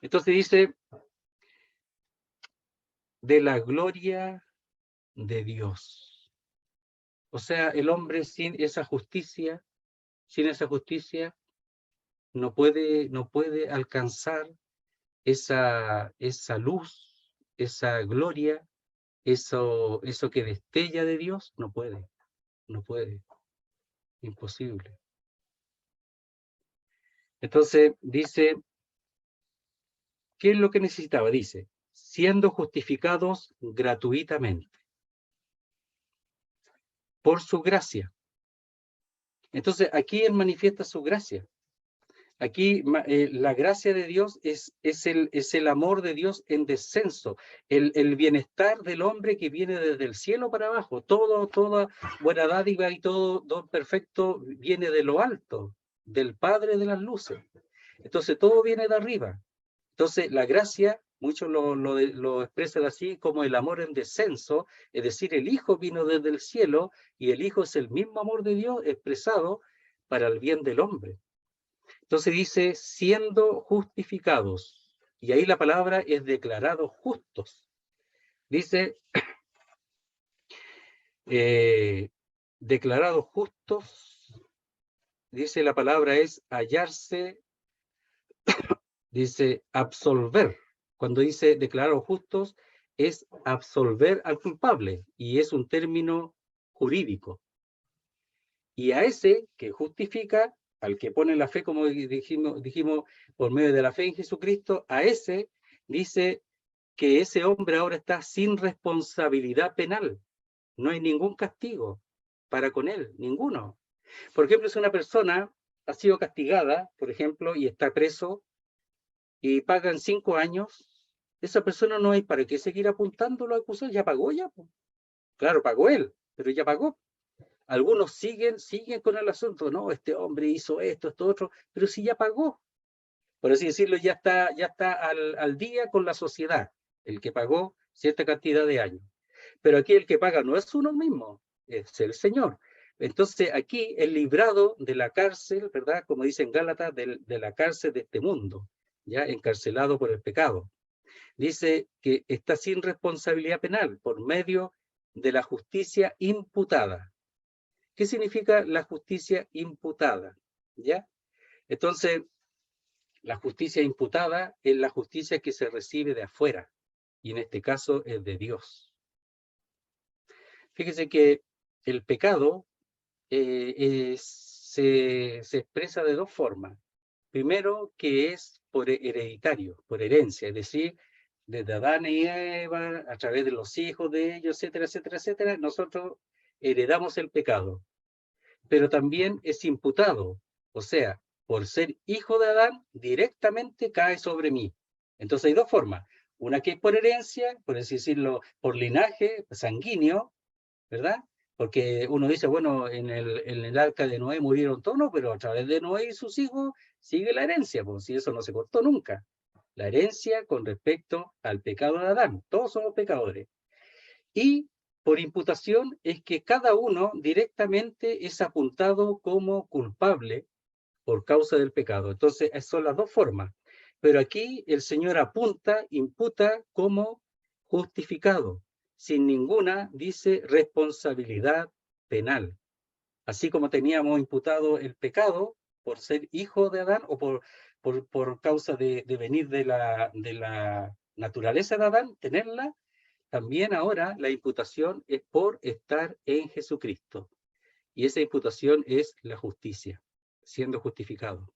Entonces dice, de la gloria de Dios. O sea, el hombre sin esa justicia, no puede alcanzar esa luz, esa gloria, eso que destella de Dios, no puede, imposible. Entonces dice, ¿qué es lo que necesitaba? Dice, siendo justificados gratuitamente por su gracia. Entonces aquí él manifiesta su gracia. Aquí la gracia de Dios es el amor de Dios en descenso, el bienestar del hombre que viene desde el cielo para abajo. Toda buena dádiva y todo don perfecto viene de lo alto, del Padre de las luces. Entonces todo viene de arriba. Entonces la gracia, muchos lo expresan así como el amor en descenso, es decir, el Hijo vino desde el cielo y el Hijo es el mismo amor de Dios expresado para el bien del hombre. Entonces dice, siendo justificados, y ahí la palabra es declarados justos. Dice, declarados justos, dice la palabra es hallarse, dice absolver. Cuando dice declarados justos, es absolver al culpable, y es un término jurídico. Y a ese que justifica, al que pone la fe, como dijimos, por medio de la fe en Jesucristo, a ese dice que ese hombre ahora está sin responsabilidad penal. No hay ningún castigo para con él, ninguno. Por ejemplo, si una persona ha sido castigada, por ejemplo, y está preso, y pagan 5 años, esa persona no hay para qué seguir apuntándolo a acusar, ya pagó ya. Claro, pagó él, pero ya pagó. Algunos siguen con el asunto, no, este hombre hizo esto otro, pero si ya pagó, por así decirlo, ya está al día con la sociedad, el que pagó cierta cantidad de años. Pero aquí el que paga no es uno mismo, es el Señor. Entonces aquí el librado de la cárcel, ¿verdad? Como dice en Gálatas, de la cárcel de este mundo, ya encarcelado por el pecado. Dice que está sin responsabilidad penal por medio de la justicia imputada. ¿Qué significa la justicia imputada? ¿Ya? Entonces, la justicia imputada es la justicia que se recibe de afuera, y en este caso es de Dios. Fíjese que el pecado se expresa de dos formas. Primero, que es por hereditario, por herencia, es decir, desde Adán y Eva, a través de los hijos de ellos, etcétera, etcétera, etcétera, nosotros heredamos el pecado. Pero también es imputado, o sea, por ser hijo de Adán, directamente cae sobre mí. Entonces hay dos formas, una que es por herencia, por así decirlo, por linaje sanguíneo, ¿verdad? Porque uno dice, bueno, en el arca de Noé murieron todos, no, pero a través de Noé y sus hijos sigue la herencia, pues si eso no se cortó nunca. La herencia con respecto al pecado de Adán, todos somos pecadores. Y por imputación es que cada uno directamente es apuntado como culpable por causa del pecado. Entonces, son las dos formas. Pero aquí el Señor imputa como justificado, sin ninguna, dice, responsabilidad penal. Así como teníamos imputado el pecado por ser hijo de Adán o por causa de venir de la naturaleza de Adán, tenerla, también ahora la imputación es por estar en Jesucristo. Y esa imputación es la justicia, siendo justificado.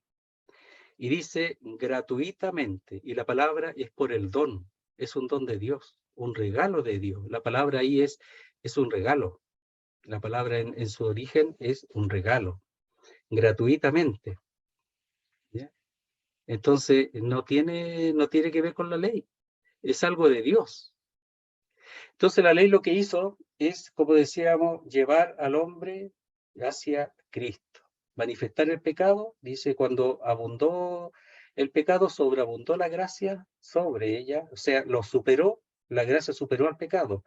Y dice gratuitamente, y la palabra es por el don, es un don de Dios, un regalo de Dios. La palabra ahí es un regalo. La palabra en su origen es un regalo, gratuitamente. ¿Ya? Entonces, no tiene que ver con la ley, es algo de Dios. Entonces, la ley lo que hizo es, como decíamos, llevar al hombre hacia Cristo. Manifestar el pecado, dice, cuando abundó el pecado, sobreabundó la gracia sobre ella, o sea, lo superó, la gracia superó al pecado.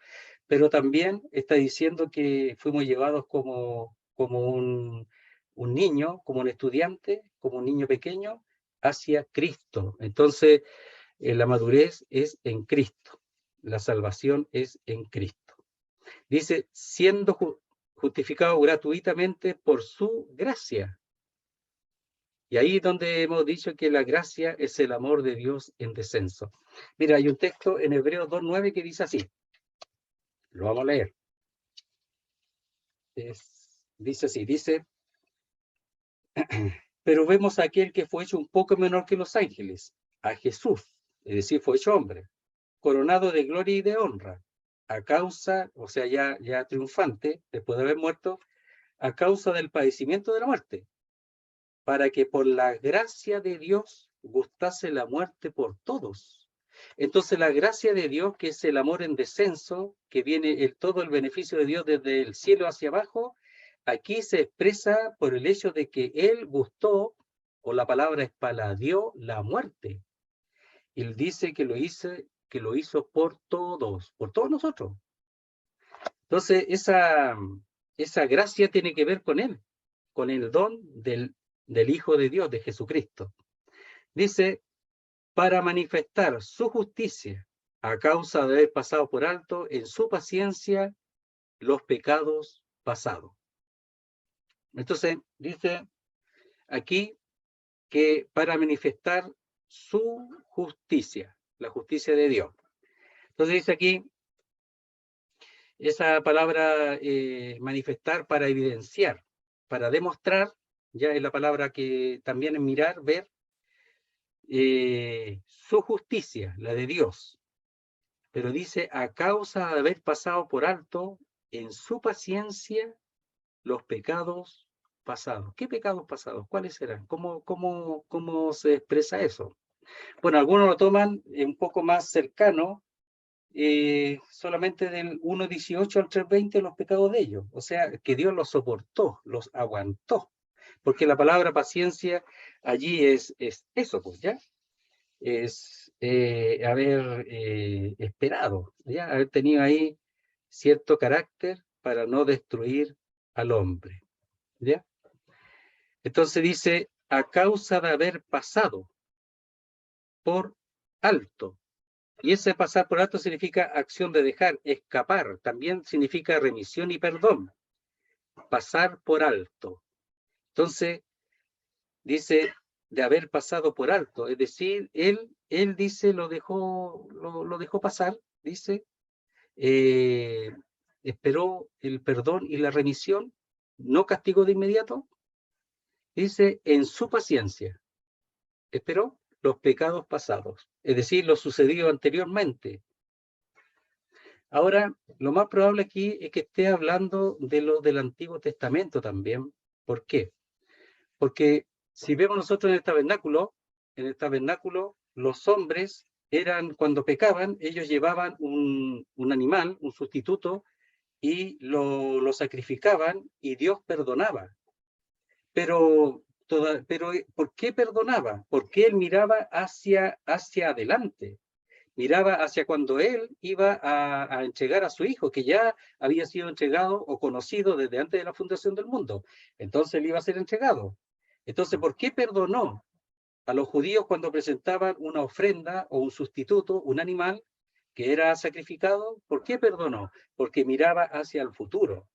Pero también está diciendo que fuimos llevados como un niño, como un estudiante, como un niño pequeño, hacia Cristo. Entonces, la madurez es en Cristo, la salvación es en Cristo. Dice, siendo justificado gratuitamente por su gracia. Y ahí es donde hemos dicho que la gracia es el amor de Dios en descenso. Mira, hay un texto en Hebreos 2:9 que dice así. Lo vamos a leer. Dice así, dice, pero vemos a aquel que fue hecho un poco menor que los ángeles, a Jesús, es decir, fue hecho hombre, coronado de gloria y de honra, a causa, o sea, ya triunfante, después de haber muerto, a causa del padecimiento de la muerte, para que por la gracia de Dios gustase la muerte por todos. Entonces la gracia de Dios, que es el amor en descenso, que viene todo el beneficio de Dios desde el cielo hacia abajo, aquí se expresa por el hecho de que Él gustó, o la palabra es paladió, la muerte. Él dice que lo hizo por todos nosotros. Entonces esa gracia tiene que ver con Él, con el don del Hijo de Dios, de Jesucristo. Dice, para manifestar su justicia a causa de haber pasado por alto en su paciencia los pecados pasados. Entonces, dice aquí que para manifestar su justicia, la justicia de Dios. Entonces dice aquí, esa palabra manifestar para evidenciar, para demostrar, ya es la palabra que también es mirar, ver, su justicia, la de Dios. Pero dice, a causa de haber pasado por alto en su paciencia los pecados pasados. ¿Qué pecados pasados? ¿Cuáles serán? ¿Cómo se expresa eso? Bueno, algunos lo toman un poco más cercano, solamente del 1.18 al 3.20 los pecados de ellos. O sea, que Dios los soportó, los aguantó. Porque la palabra paciencia allí es eso, pues, ¿ya? Es haber esperado, ¿ya? Haber tenido ahí cierto carácter para no destruir al hombre, ¿ya? Entonces dice, a causa de haber pasado por alto. Y ese pasar por alto significa acción de dejar, escapar. También significa remisión y perdón. Pasar por alto. Entonces, dice de haber pasado por alto. Es decir, él dice, lo dejó pasar, dice, esperó el perdón y la remisión, no castigó de inmediato. Dice, en su paciencia, esperó los pecados pasados, es decir, lo sucedido anteriormente. Ahora, lo más probable aquí es que esté hablando de lo del Antiguo Testamento también. ¿Por qué? Porque si vemos nosotros en el tabernáculo, los hombres eran, cuando pecaban, ellos llevaban un animal, un sustituto, y lo sacrificaban y Dios perdonaba. Pero ¿por qué perdonaba? Porque él miraba hacia adelante. Miraba hacia cuando él iba a entregar a su hijo, que ya había sido entregado o conocido desde antes de la fundación del mundo. Entonces él iba a ser entregado. Entonces, ¿por qué perdonó a los judíos cuando presentaban una ofrenda o un sustituto, un animal que era sacrificado? ¿Por qué perdonó? Porque miraba hacia el futuro.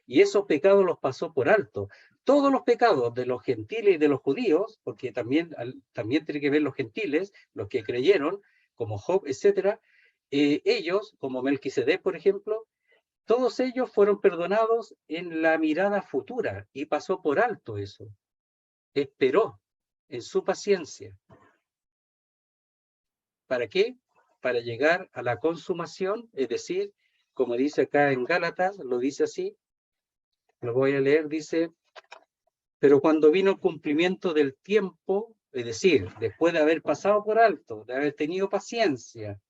Y esos pecados los pasó por alto. todos los pecados de los gentiles y de los judíos, porque también tiene que ver los gentiles, los que creyeron, como Job, etcétera, ellos, como Melquisedec, por ejemplo, todos ellos fueron perdonados en la mirada futura y pasó por alto eso. Esperó en su paciencia. ¿Para qué? Para llegar a la consumación, es decir, como dice acá en Gálatas, lo dice así, lo voy a leer, dice, pero cuando vino el cumplimiento del tiempo, es decir, después de haber pasado por alto, de haber tenido paciencia,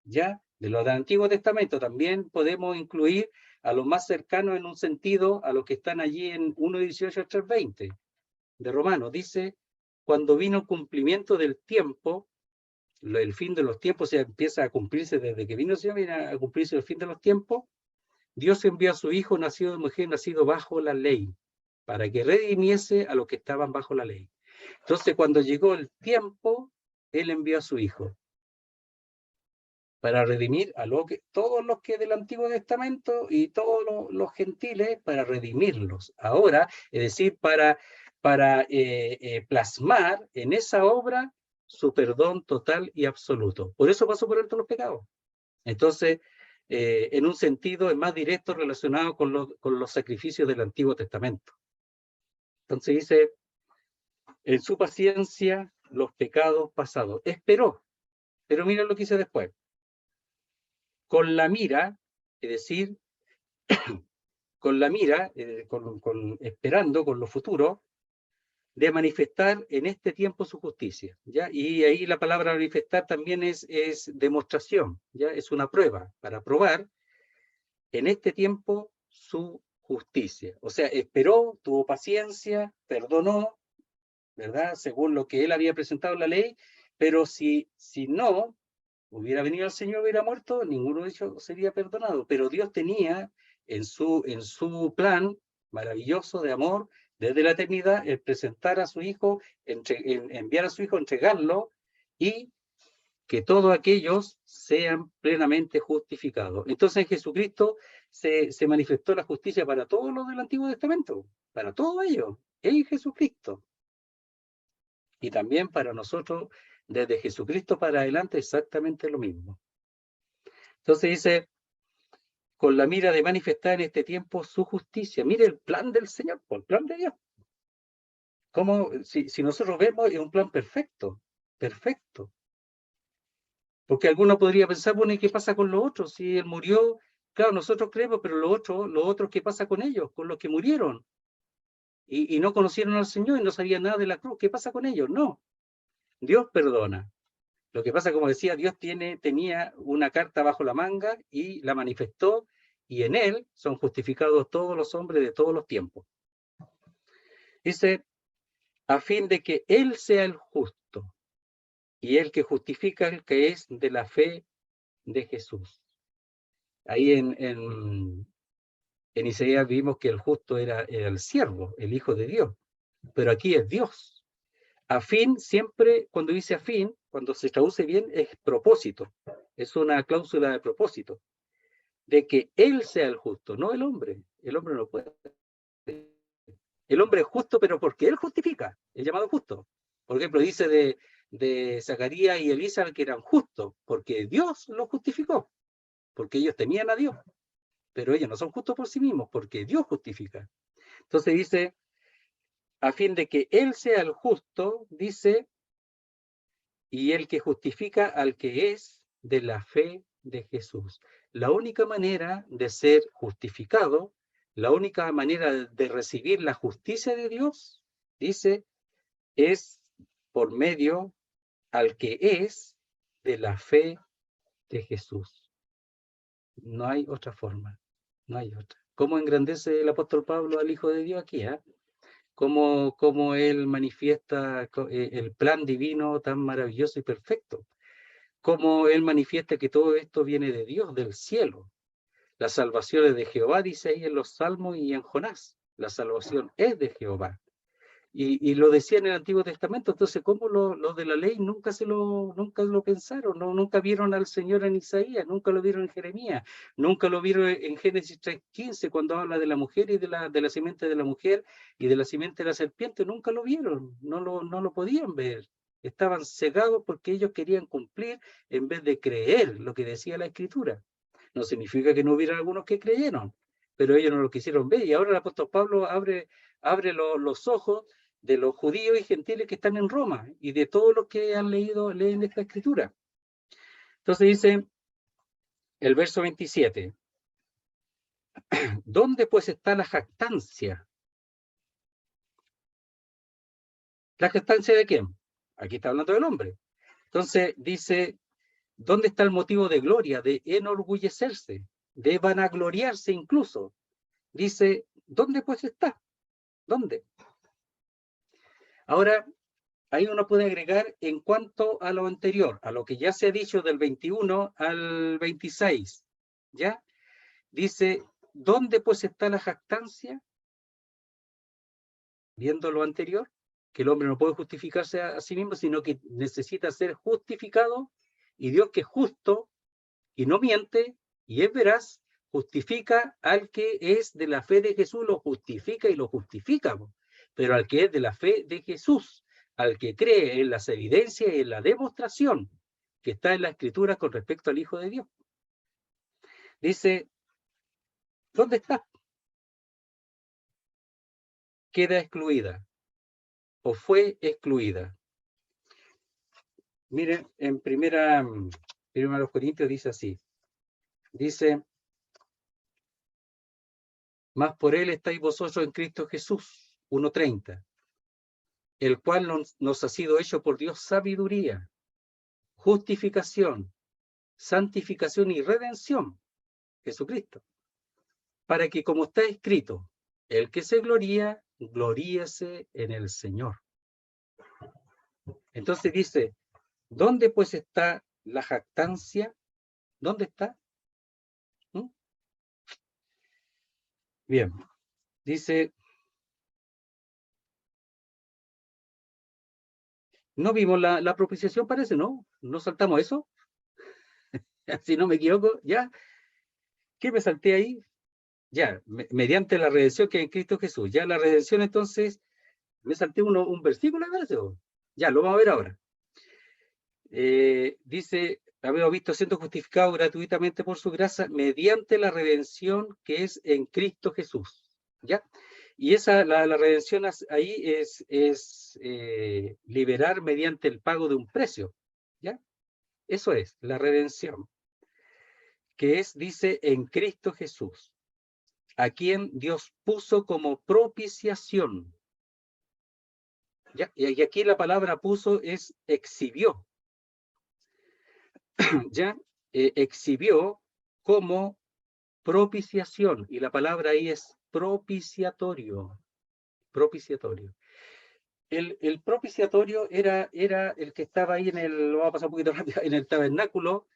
ya, de lo del Antiguo Testamento, también podemos incluir a los más cercanos en un sentido a los que están allí en 1:18 a 3:20 de Romanos. Dice, cuando vino el cumplimiento del tiempo, el fin de los tiempos se empieza a cumplirse desde que vino el Señor, viene a cumplirse el fin de los tiempos, Dios envió a su Hijo nacido de mujer, nacido bajo la ley, para que redimiese a los que estaban bajo la ley. Entonces, cuando llegó el tiempo, Él envió a su Hijo para redimir a todos los que del Antiguo Testamento y todos los gentiles, para redimirlos. Ahora, es decir, para plasmar en esa obra su perdón total y absoluto. Por eso pasó por alto los pecados. Entonces, en un sentido es más directo relacionado con los sacrificios del Antiguo Testamento. Entonces dice, en su paciencia los pecados pasados. Esperó, pero mira lo que dice después. Con la mira, es decir, con la mira, esperando con lo futuro, de manifestar en este tiempo su justicia, ¿ya? Y ahí la palabra manifestar también es demostración, ¿ya? Es una prueba, para probar en este tiempo su justicia. O sea, esperó, tuvo paciencia, perdonó, ¿verdad? Según lo que él había presentado en la ley, pero si no hubiera venido el Señor, hubiera muerto, ninguno de ellos sería perdonado. Pero Dios tenía en su plan maravilloso de amor, desde la eternidad, el presentar a su Hijo, enviar a su Hijo, entregarlo, y que todos aquellos sean plenamente justificados. Entonces en Jesucristo se manifestó la justicia para todos los del Antiguo Testamento, para todos ellos, en Jesucristo. Y también para nosotros, desde Jesucristo para adelante, exactamente lo mismo. Entonces dice, con la mira de manifestar en este tiempo su justicia. Mire el plan del Señor, el plan de Dios. Como si nosotros vemos, es un plan perfecto, perfecto. Porque alguno podría pensar, bueno, ¿y qué pasa con los otros? Si él murió, claro, nosotros creemos, pero los otros, ¿qué pasa con ellos? Con los que murieron y no conocieron al Señor y no sabían nada de la cruz. ¿Qué pasa con ellos? No, Dios perdona. Lo que pasa, como decía, Dios tenía una carta bajo la manga y la manifestó, y en él son justificados todos los hombres de todos los tiempos. Dice, a fin de que él sea el justo y el que justifica el que es de la fe de Jesús. Ahí en Isaías vimos que el justo era el siervo, el Hijo de Dios, pero aquí es Dios. A fin, siempre cuando dice a fin, cuando se traduce bien, es propósito, es una cláusula de propósito, de que Él sea el justo, no el hombre no puede. El hombre es justo, pero porque Él justifica, es llamado justo. Por ejemplo, dice de Zacarías y Elías que eran justos, porque Dios los justificó, porque ellos temían a Dios. Pero ellos no son justos por sí mismos, porque Dios justifica. Entonces dice, a fin de que Él sea el justo, dice, y el que justifica al que es de la fe de Jesús. La única manera de ser justificado, la única manera de recibir la justicia de Dios, dice, es por medio al que es de la fe de Jesús. No hay otra forma, no hay otra. ¿Cómo engrandece el apóstol Pablo al Hijo de Dios aquí? Cómo él manifiesta el plan divino tan maravilloso y perfecto. Cómo él manifiesta que todo esto viene de Dios, del cielo. La salvación es de Jehová, dice ahí en los Salmos y en Jonás. La salvación es de Jehová. Y lo decía en el Antiguo Testamento. Entonces, ¿cómo los de la ley nunca lo pensaron? No, nunca vieron al Señor en Isaías, nunca lo vieron en Jeremías, nunca lo vieron en Génesis 3:15, cuando habla de la mujer y de la simiente de la mujer y de la simiente de la serpiente. Nunca lo vieron, no lo podían ver. Estaban cegados porque ellos querían cumplir en vez de creer lo que decía la Escritura. No significa que no hubiera algunos que creyeron, pero ellos no lo quisieron ver. Y ahora el apóstol Pablo abre los ojos de los judíos y gentiles que están en Roma y de todos los que leen esta escritura. Entonces dice el verso 27, ¿dónde pues está la jactancia? ¿La jactancia de quién? Aquí está hablando del hombre. Entonces dice, ¿dónde está el motivo de gloria, de enorgullecerse, de vanagloriarse incluso? Dice, ¿dónde pues está? ¿Dónde? Ahora, ahí uno puede agregar en cuanto a lo anterior, a lo que ya se ha dicho del 21 al 26, ¿ya? Dice, ¿dónde pues está la jactancia? Viendo lo anterior, que el hombre no puede justificarse a sí mismo, sino que necesita ser justificado, y Dios, que es justo y no miente y es veraz, justifica al que es de la fe de Jesús, lo justifica y lo justifica, pero al que es de la fe de Jesús, al que cree en las evidencias y en la demostración que está en la Escritura con respecto al Hijo de Dios. Dice, ¿dónde está? Queda excluida o fue excluida. Miren, en primera Corintios dice así, dice, mas por él estáis vosotros en Cristo Jesús, 1:30, el cual nos ha sido hecho por Dios sabiduría, justificación, santificación y redención, Jesucristo, para que, como está escrito, el que se gloría, gloríese en el Señor. Entonces dice, ¿dónde pues está la jactancia? ¿Dónde está? Bien, dice, no vimos la propiciación, parece, ¿no? ¿No saltamos eso? Si no me equivoco, ¿ya? ¿Qué me salté ahí? Ya, mediante la redención que hay en Cristo Jesús. Ya la redención, entonces, me salté un versículo, me parece. Ya, lo vamos a ver ahora. Dice, habemos visto siendo justificado gratuitamente por su gracia mediante la redención que es en Cristo Jesús. ¿Ya? Y la redención ahí es liberar mediante el pago de un precio. ¿Ya? Eso es, la redención. Que es, dice, en Cristo Jesús, a quien Dios puso como propiciación. ¿Ya? Y aquí la palabra puso es exhibió. ¿Ya? Exhibió como propiciación, y la palabra ahí es propiciatorio. Propiciatorio. El propiciatorio era el que estaba ahí lo vamos a pasar un poquito rápido, en el tabernáculo,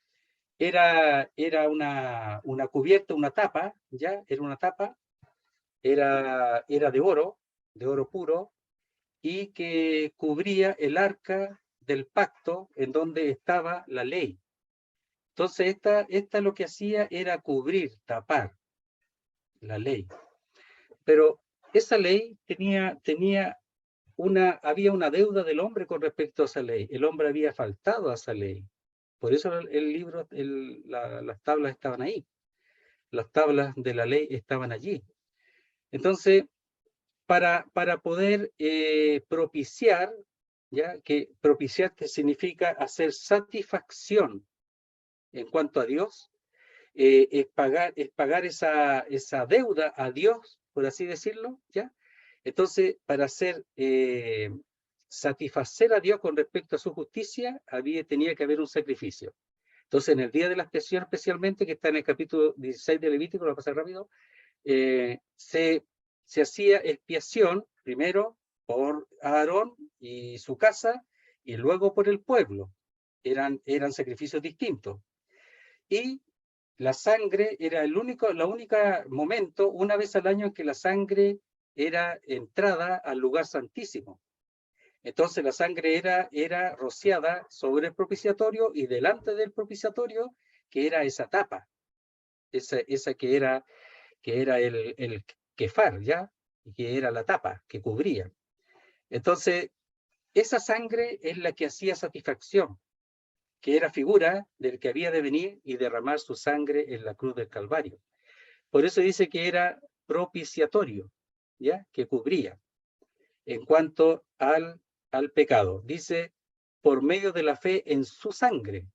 era una cubierta, una tapa, ¿ya? Era una tapa, era de oro puro, y que cubría el arca del pacto en donde estaba la ley. Entonces, esta lo que hacía era cubrir, tapar la ley. Pero esa ley había una deuda del hombre con respecto a esa ley. El hombre había faltado a esa ley. Por eso el libro, las tablas estaban ahí. Las tablas de la ley estaban allí. Entonces, para poder propiciar, ¿ya? Que propiciar significa hacer satisfacción en cuanto a Dios, es pagar esa deuda a Dios, por así decirlo, ¿ya? Entonces, para satisfacer a Dios con respecto a su justicia, tenía que haber un sacrificio. Entonces, en el día de la expiación, especialmente, que está en el capítulo 16 de Levítico, lo voy a pasar rápido, se hacía expiación primero por Aarón y su casa, y luego por el pueblo. Eran sacrificios distintos. Y la sangre era el único momento, una vez al año, en que la sangre era entrada al lugar santísimo. Entonces la sangre era rociada sobre el propiciatorio y delante del propiciatorio, que era esa tapa, esa que era el kefar, ¿ya? Que era la tapa que cubría. Entonces, esa sangre es la que hacía satisfacción, que era figura del que había de venir y derramar su sangre en la cruz del Calvario. Por eso dice que era propiciatorio, ¿ya? Que cubría. En cuanto al pecado, dice, por medio de la fe en su sangre.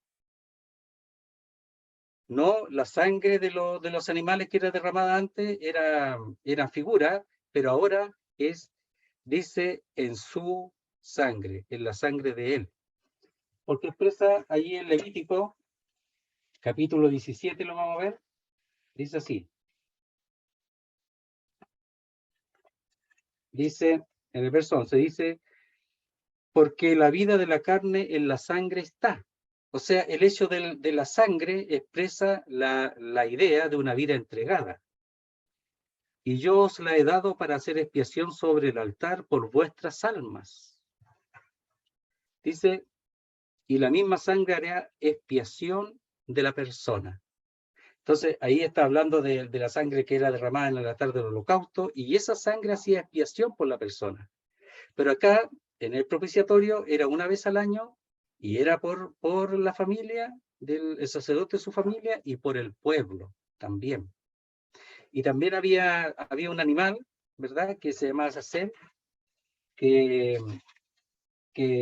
No, la sangre de los animales que era derramada antes era figura, pero ahora dice, en su sangre, en la sangre de él. Porque expresa allí en Levítico, capítulo 17, lo vamos a ver, dice así. Dice, en el verso 11, dice, porque la vida de la carne en la sangre está. O sea, el hecho de la sangre expresa la idea de una vida entregada. Y yo os la he dado para hacer expiación sobre el altar por vuestras almas. Dice, y la misma sangre hará expiación de la persona. Entonces, ahí está hablando de la sangre que era derramada en el altar del holocausto, y esa sangre hacía expiación por la persona. Pero acá, en el propiciatorio, era una vez al año, y era por la familia, del sacerdote de su familia, y por el pueblo también. Y también había un animal, ¿verdad?, que se llamaba Sacem, que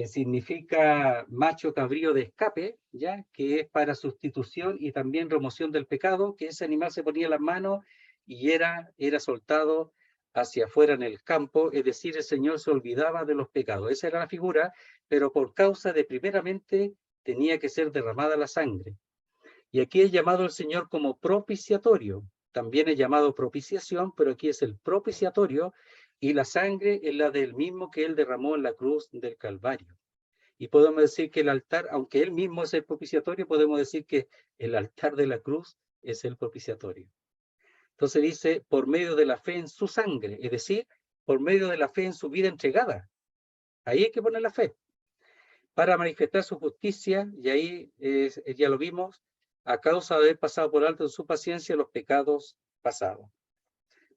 significa macho cabrío de escape, ¿ya? Que es para sustitución y también remoción del pecado, que ese animal se ponía en las manos y era soltado hacia afuera en el campo, es decir, el Señor se olvidaba de los pecados. Esa era la figura, pero por causa de primeramente tenía que ser derramada la sangre. Y aquí es llamado el Señor como propiciatorio. También es llamado propiciación, pero aquí es el propiciatorio, y la sangre es la del mismo que él derramó en la cruz del Calvario. Y podemos decir que el altar, aunque él mismo es el propiciatorio, podemos decir que el altar de la cruz es el propiciatorio. Entonces dice, por medio de la fe en su sangre, es decir, por medio de la fe en su vida entregada. Ahí hay que poner la fe, para manifestar su justicia, y ahí ya lo vimos, a causa de haber pasado por alto en su paciencia los pecados pasados.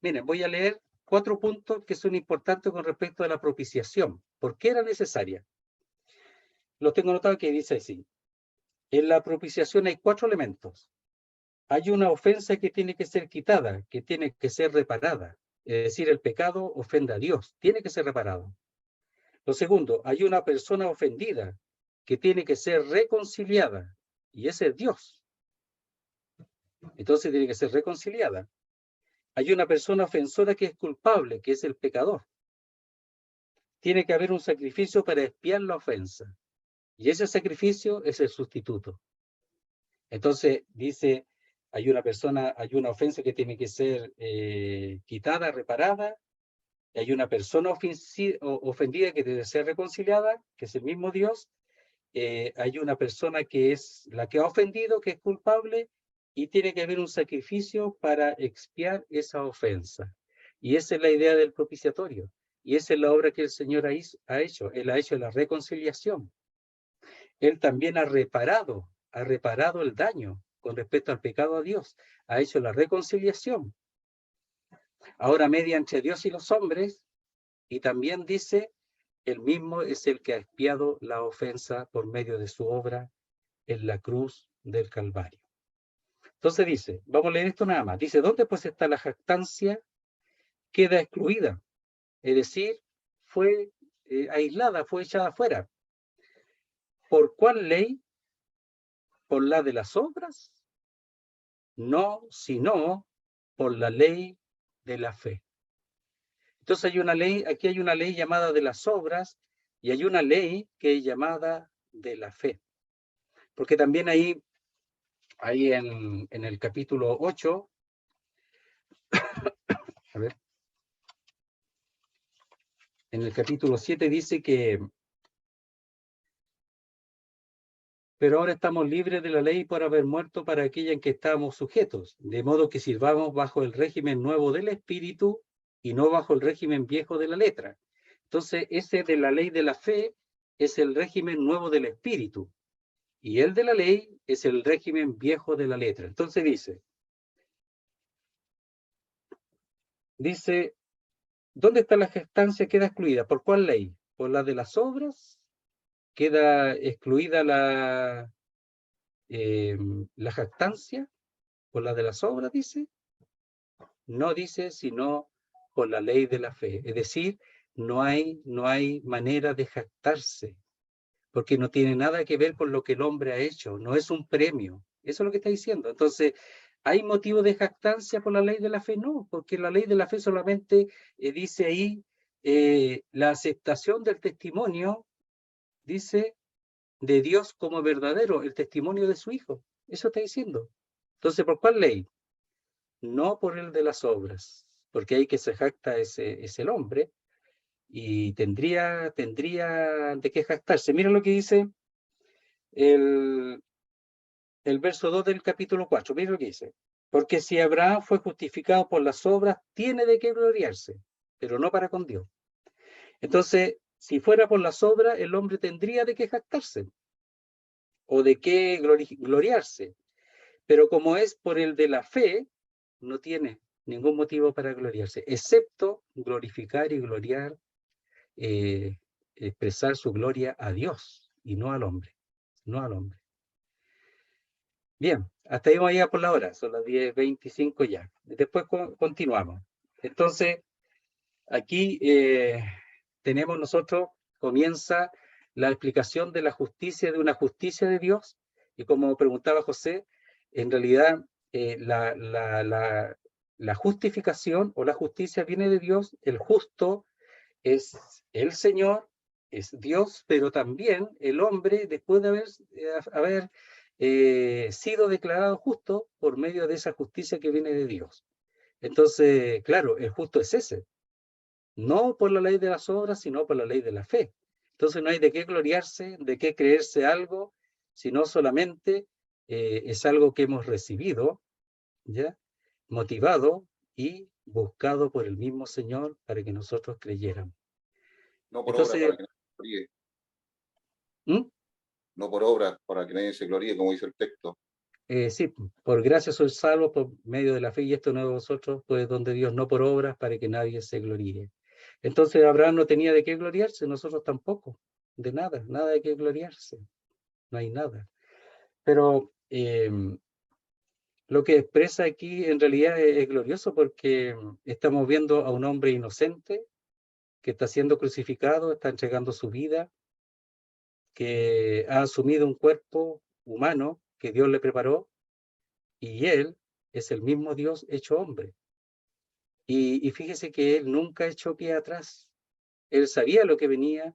Miren, voy a leer 4 puntos que son importantes con respecto a la propiciación. ¿Por qué era necesaria? Lo tengo notado que dice así. En la propiciación hay 4 elementos. Hay una ofensa que tiene que ser quitada, que tiene que ser reparada. Es decir, el pecado ofende a Dios, tiene que ser reparado. Lo segundo, hay una persona ofendida que tiene que ser reconciliada, y ese es Dios. Entonces tiene que ser reconciliada. Hay una persona ofensora que es culpable, que es el pecador. Tiene que haber un sacrificio para expiar la ofensa, y ese sacrificio es el sustituto. Entonces dice, hay una ofensa que tiene que ser quitada, reparada, y hay una persona ofendida que debe ser reconciliada, que es el mismo Dios. Hay una persona que es la que ha ofendido, que es culpable, y tiene que haber un sacrificio para expiar esa ofensa. Y esa es la idea del propiciatorio. Y esa es la obra que el Señor ha hecho. Él ha hecho la reconciliación. Él también ha reparado el daño con respecto al pecado a Dios. Ha hecho la reconciliación. Ahora media entre Dios y los hombres, y también dice, él mismo es el que ha expiado la ofensa por medio de su obra en la cruz del Calvario. Entonces dice, vamos a leer esto nada más. Dice, ¿dónde pues está la jactancia? Queda excluida. Es decir, fue aislada, fue echada afuera. ¿Por cuál ley? ¿Por la de las obras? No, sino por la ley de la fe. Entonces hay una ley, aquí hay una ley llamada de las obras, y hay una ley que es llamada de la fe. Porque también ahí en el capítulo 8, a ver, en el capítulo 7 dice que, pero ahora estamos libres de la ley por haber muerto para aquella en que estábamos sujetos, de modo que sirvamos bajo el régimen nuevo del Espíritu y no bajo el régimen viejo de la letra. Entonces, ese de la ley de la fe es el régimen nuevo del espíritu, y el de la ley es el régimen viejo de la letra. Entonces dice, ¿dónde está la jactancia? Queda excluida. ¿Por cuál ley? ¿Por la de las obras? ¿Queda excluida la jactancia? ¿Por la de las obras, dice? No dice, sino por la ley de la fe. Es decir, no hay manera de jactarse, porque no tiene nada que ver con lo que el hombre ha hecho, no es un premio. Eso es lo que está diciendo. Entonces, ¿hay motivo de jactancia por la ley de la fe? No, porque la ley de la fe solamente dice ahí la aceptación del testimonio, dice, de Dios como verdadero, el testimonio de su Hijo. Eso está diciendo. Entonces, ¿por cuál ley? No por el de las obras, porque ahí que se jacta es el hombre, y tendría de qué jactarse. Mira lo que dice el verso 2 del capítulo 4, mira lo que dice. Porque si Abraham fue justificado por las obras, tiene de qué gloriarse, pero no para con Dios. Entonces, si fuera por las obras, el hombre tendría de qué jactarse, o de qué gloriarse. Pero como es por el de la fe, no tiene ningún motivo para gloriarse, excepto glorificar y gloriar, expresar su gloria a Dios y no al hombre, no al hombre. Bien, hasta ahí vamos a llegar por la hora, son las 10:25 ya. Después continuamos. Entonces, aquí tenemos nosotros, comienza la explicación de la justicia, de una justicia de Dios, y como preguntaba José, en realidad la justificación o la justicia viene de Dios, el justo es el Señor, es Dios, pero también el hombre, después de haber sido declarado justo por medio de esa justicia que viene de Dios. Entonces, claro, el justo es ese, no por la ley de las obras, sino por la ley de la fe. Entonces no hay de qué gloriarse, de qué creerse algo, sino solamente es algo que hemos recibido, ¿ya? Motivado y buscado por el mismo Señor para que nosotros creyéramos. No por obra Entonces, para que nadie se gloríe. No por obra para que nadie se gloríe, como dice el texto. Sí, por gracia soy salvo por medio de la fe, y esto no de vosotros, pues donde Dios, no por obras para que nadie se gloríe. Entonces Abraham no tenía de qué gloriarse, nosotros tampoco, de nada, nada de qué gloriarse, no hay nada. Pero lo que expresa aquí en realidad es glorioso, porque estamos viendo a un hombre inocente que está siendo crucificado, está entregando su vida, que ha asumido un cuerpo humano que Dios le preparó, y él es el mismo Dios hecho hombre. Y fíjese que él nunca echó pie atrás. Él sabía lo que venía.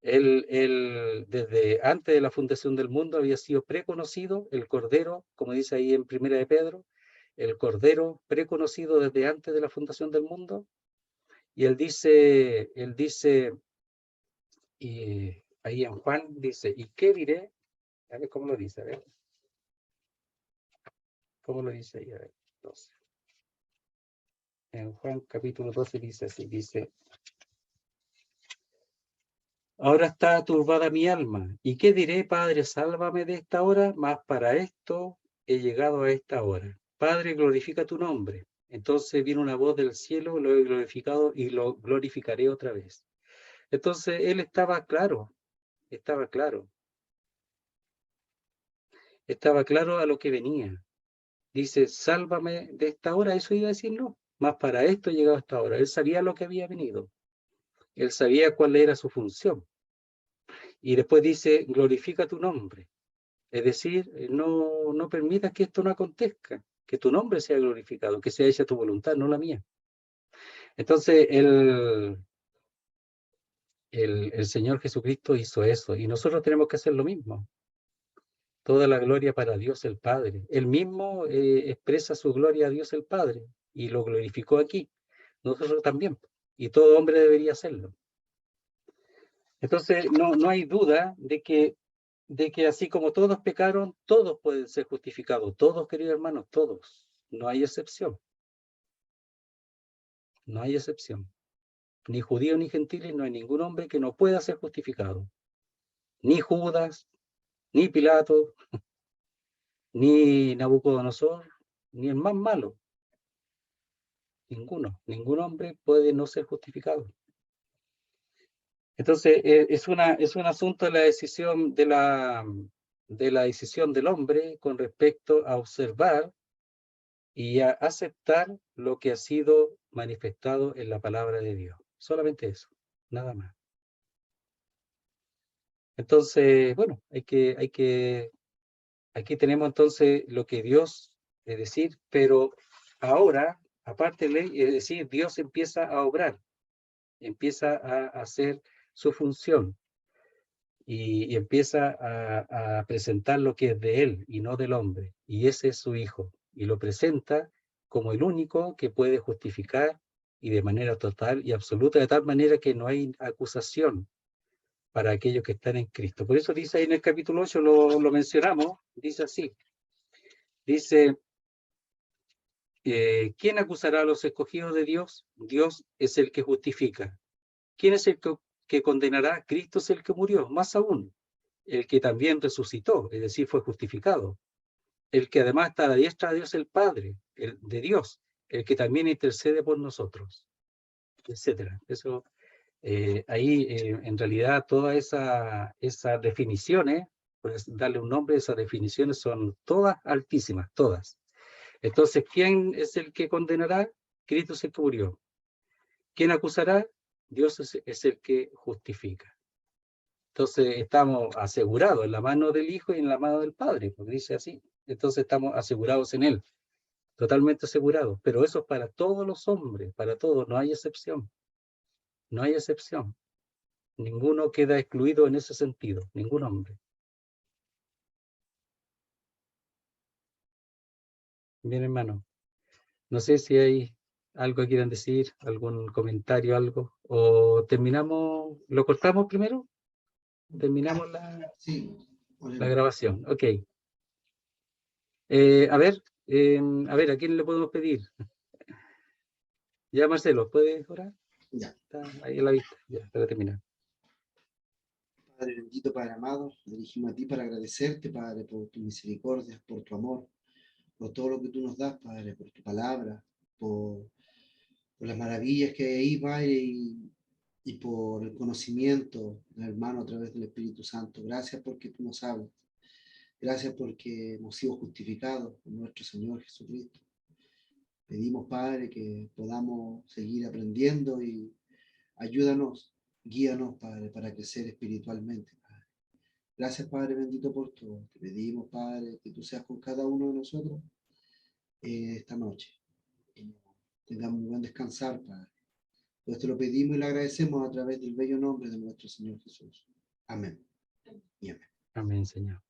Él desde antes de la fundación del mundo había sido preconocido, el Cordero, como dice ahí en Primera de Pedro, el Cordero preconocido desde antes de la fundación del mundo. Y él dice, y ahí en Juan dice, ¿y qué diré? A ver cómo lo dice, a ver. ¿Cómo lo dice ahí? A ver, 12. En Juan capítulo 12 dice así, dice, ahora está turbada mi alma, ¿y qué diré, Padre, sálvame de esta hora? Mas para esto he llegado a esta hora. Padre, glorifica tu nombre. Entonces viene una voz del cielo, lo he glorificado y lo glorificaré otra vez. Entonces él estaba claro a lo que venía. Dice, sálvame de esta hora, eso iba a decir no, mas para esto he llegado a esta hora. Él sabía lo que había venido, él sabía cuál era su función. Y después dice, glorifica tu nombre. Es decir, no permitas que esto no acontezca, que tu nombre sea glorificado, que sea hecha tu voluntad, no la mía. Entonces, el Señor Jesucristo hizo eso, y nosotros tenemos que hacer lo mismo. Toda la gloria para Dios el Padre. Él mismo expresa su gloria a Dios el Padre, y lo glorificó aquí. Nosotros también, y todo hombre debería hacerlo. Entonces, no hay duda de que así como todos pecaron, todos pueden ser justificados, todos, queridos hermanos, todos, no hay excepción. no hay excepción. Ni judíos ni gentiles, no hay ningún hombre que no pueda ser justificado. Ni Judas, ni Pilato, ni Nabucodonosor, ni el más malo. Ningún hombre puede no ser justificado. Entonces, es un asunto de la decisión de la decisión del hombre con respecto a observar y a aceptar lo que ha sido manifestado en la palabra de Dios. Solamente eso, nada más. Entonces, bueno, aquí tenemos entonces lo que Dios es decir, pero ahora, aparte de ley, es decir, Dios empieza a obrar, empieza a hacer su función y empieza a presentar lo que es de él y no del hombre, y ese es su hijo, y lo presenta como el único que puede justificar y de manera total y absoluta, de tal manera que no hay acusación para aquellos que están en Cristo. Por eso dice ahí en el capítulo 8, lo mencionamos, dice así, dice, ¿quién acusará a los escogidos de Dios? Dios es el que justifica. ¿Quién es el que condenará? Cristo es el que murió, más aún, el que también resucitó, es decir, fue justificado. El que además está a la diestra de Dios el Padre, de Dios, el que también intercede por nosotros, etcétera. Eso, ahí en realidad todas esas definiciones, pues darle un nombre, esas definiciones son todas altísimas, todas. Entonces, ¿quién es el que condenará? Cristo es el que murió. ¿Quién acusará? Dios es el que justifica. Entonces estamos asegurados en la mano del Hijo y en la mano del Padre, porque dice así. Entonces estamos asegurados en Él, totalmente asegurados. Pero eso es para todos los hombres, para todos, no hay excepción. No hay excepción. Ninguno queda excluido en ese sentido, ningún hombre. Bien, hermano. No sé si hay algo que quieran decir, algún comentario, algo. O terminamos, ¿lo cortamos primero? Terminamos Sí. la grabación. Ok. A ver, ¿a quién le podemos pedir? Ya, Marcelo, ¿puedes orar? Ya. Está ahí a la vista, ya, para terminar. Padre bendito, Padre amado, me dirigimos a ti para agradecerte, Padre, por tu misericordia, por tu amor, por todo lo que tú nos das, Padre, por tu palabra, por las maravillas que hay ahí, Padre, y por el conocimiento del hermano a través del Espíritu Santo. Gracias porque tú nos hablas. Gracias porque hemos sido justificados por nuestro Señor Jesucristo. Pedimos, Padre, que podamos seguir aprendiendo y ayúdanos, guíanos, Padre, para crecer espiritualmente, Padre. Gracias, Padre bendito, por todo. Te pedimos, Padre, que tú seas con cada uno de nosotros esta noche. Tengamos un buen descansar, Padre. Pues te lo pedimos y le agradecemos a través del bello nombre de nuestro Señor Jesús. Amén. Y amén. Amén, Señor.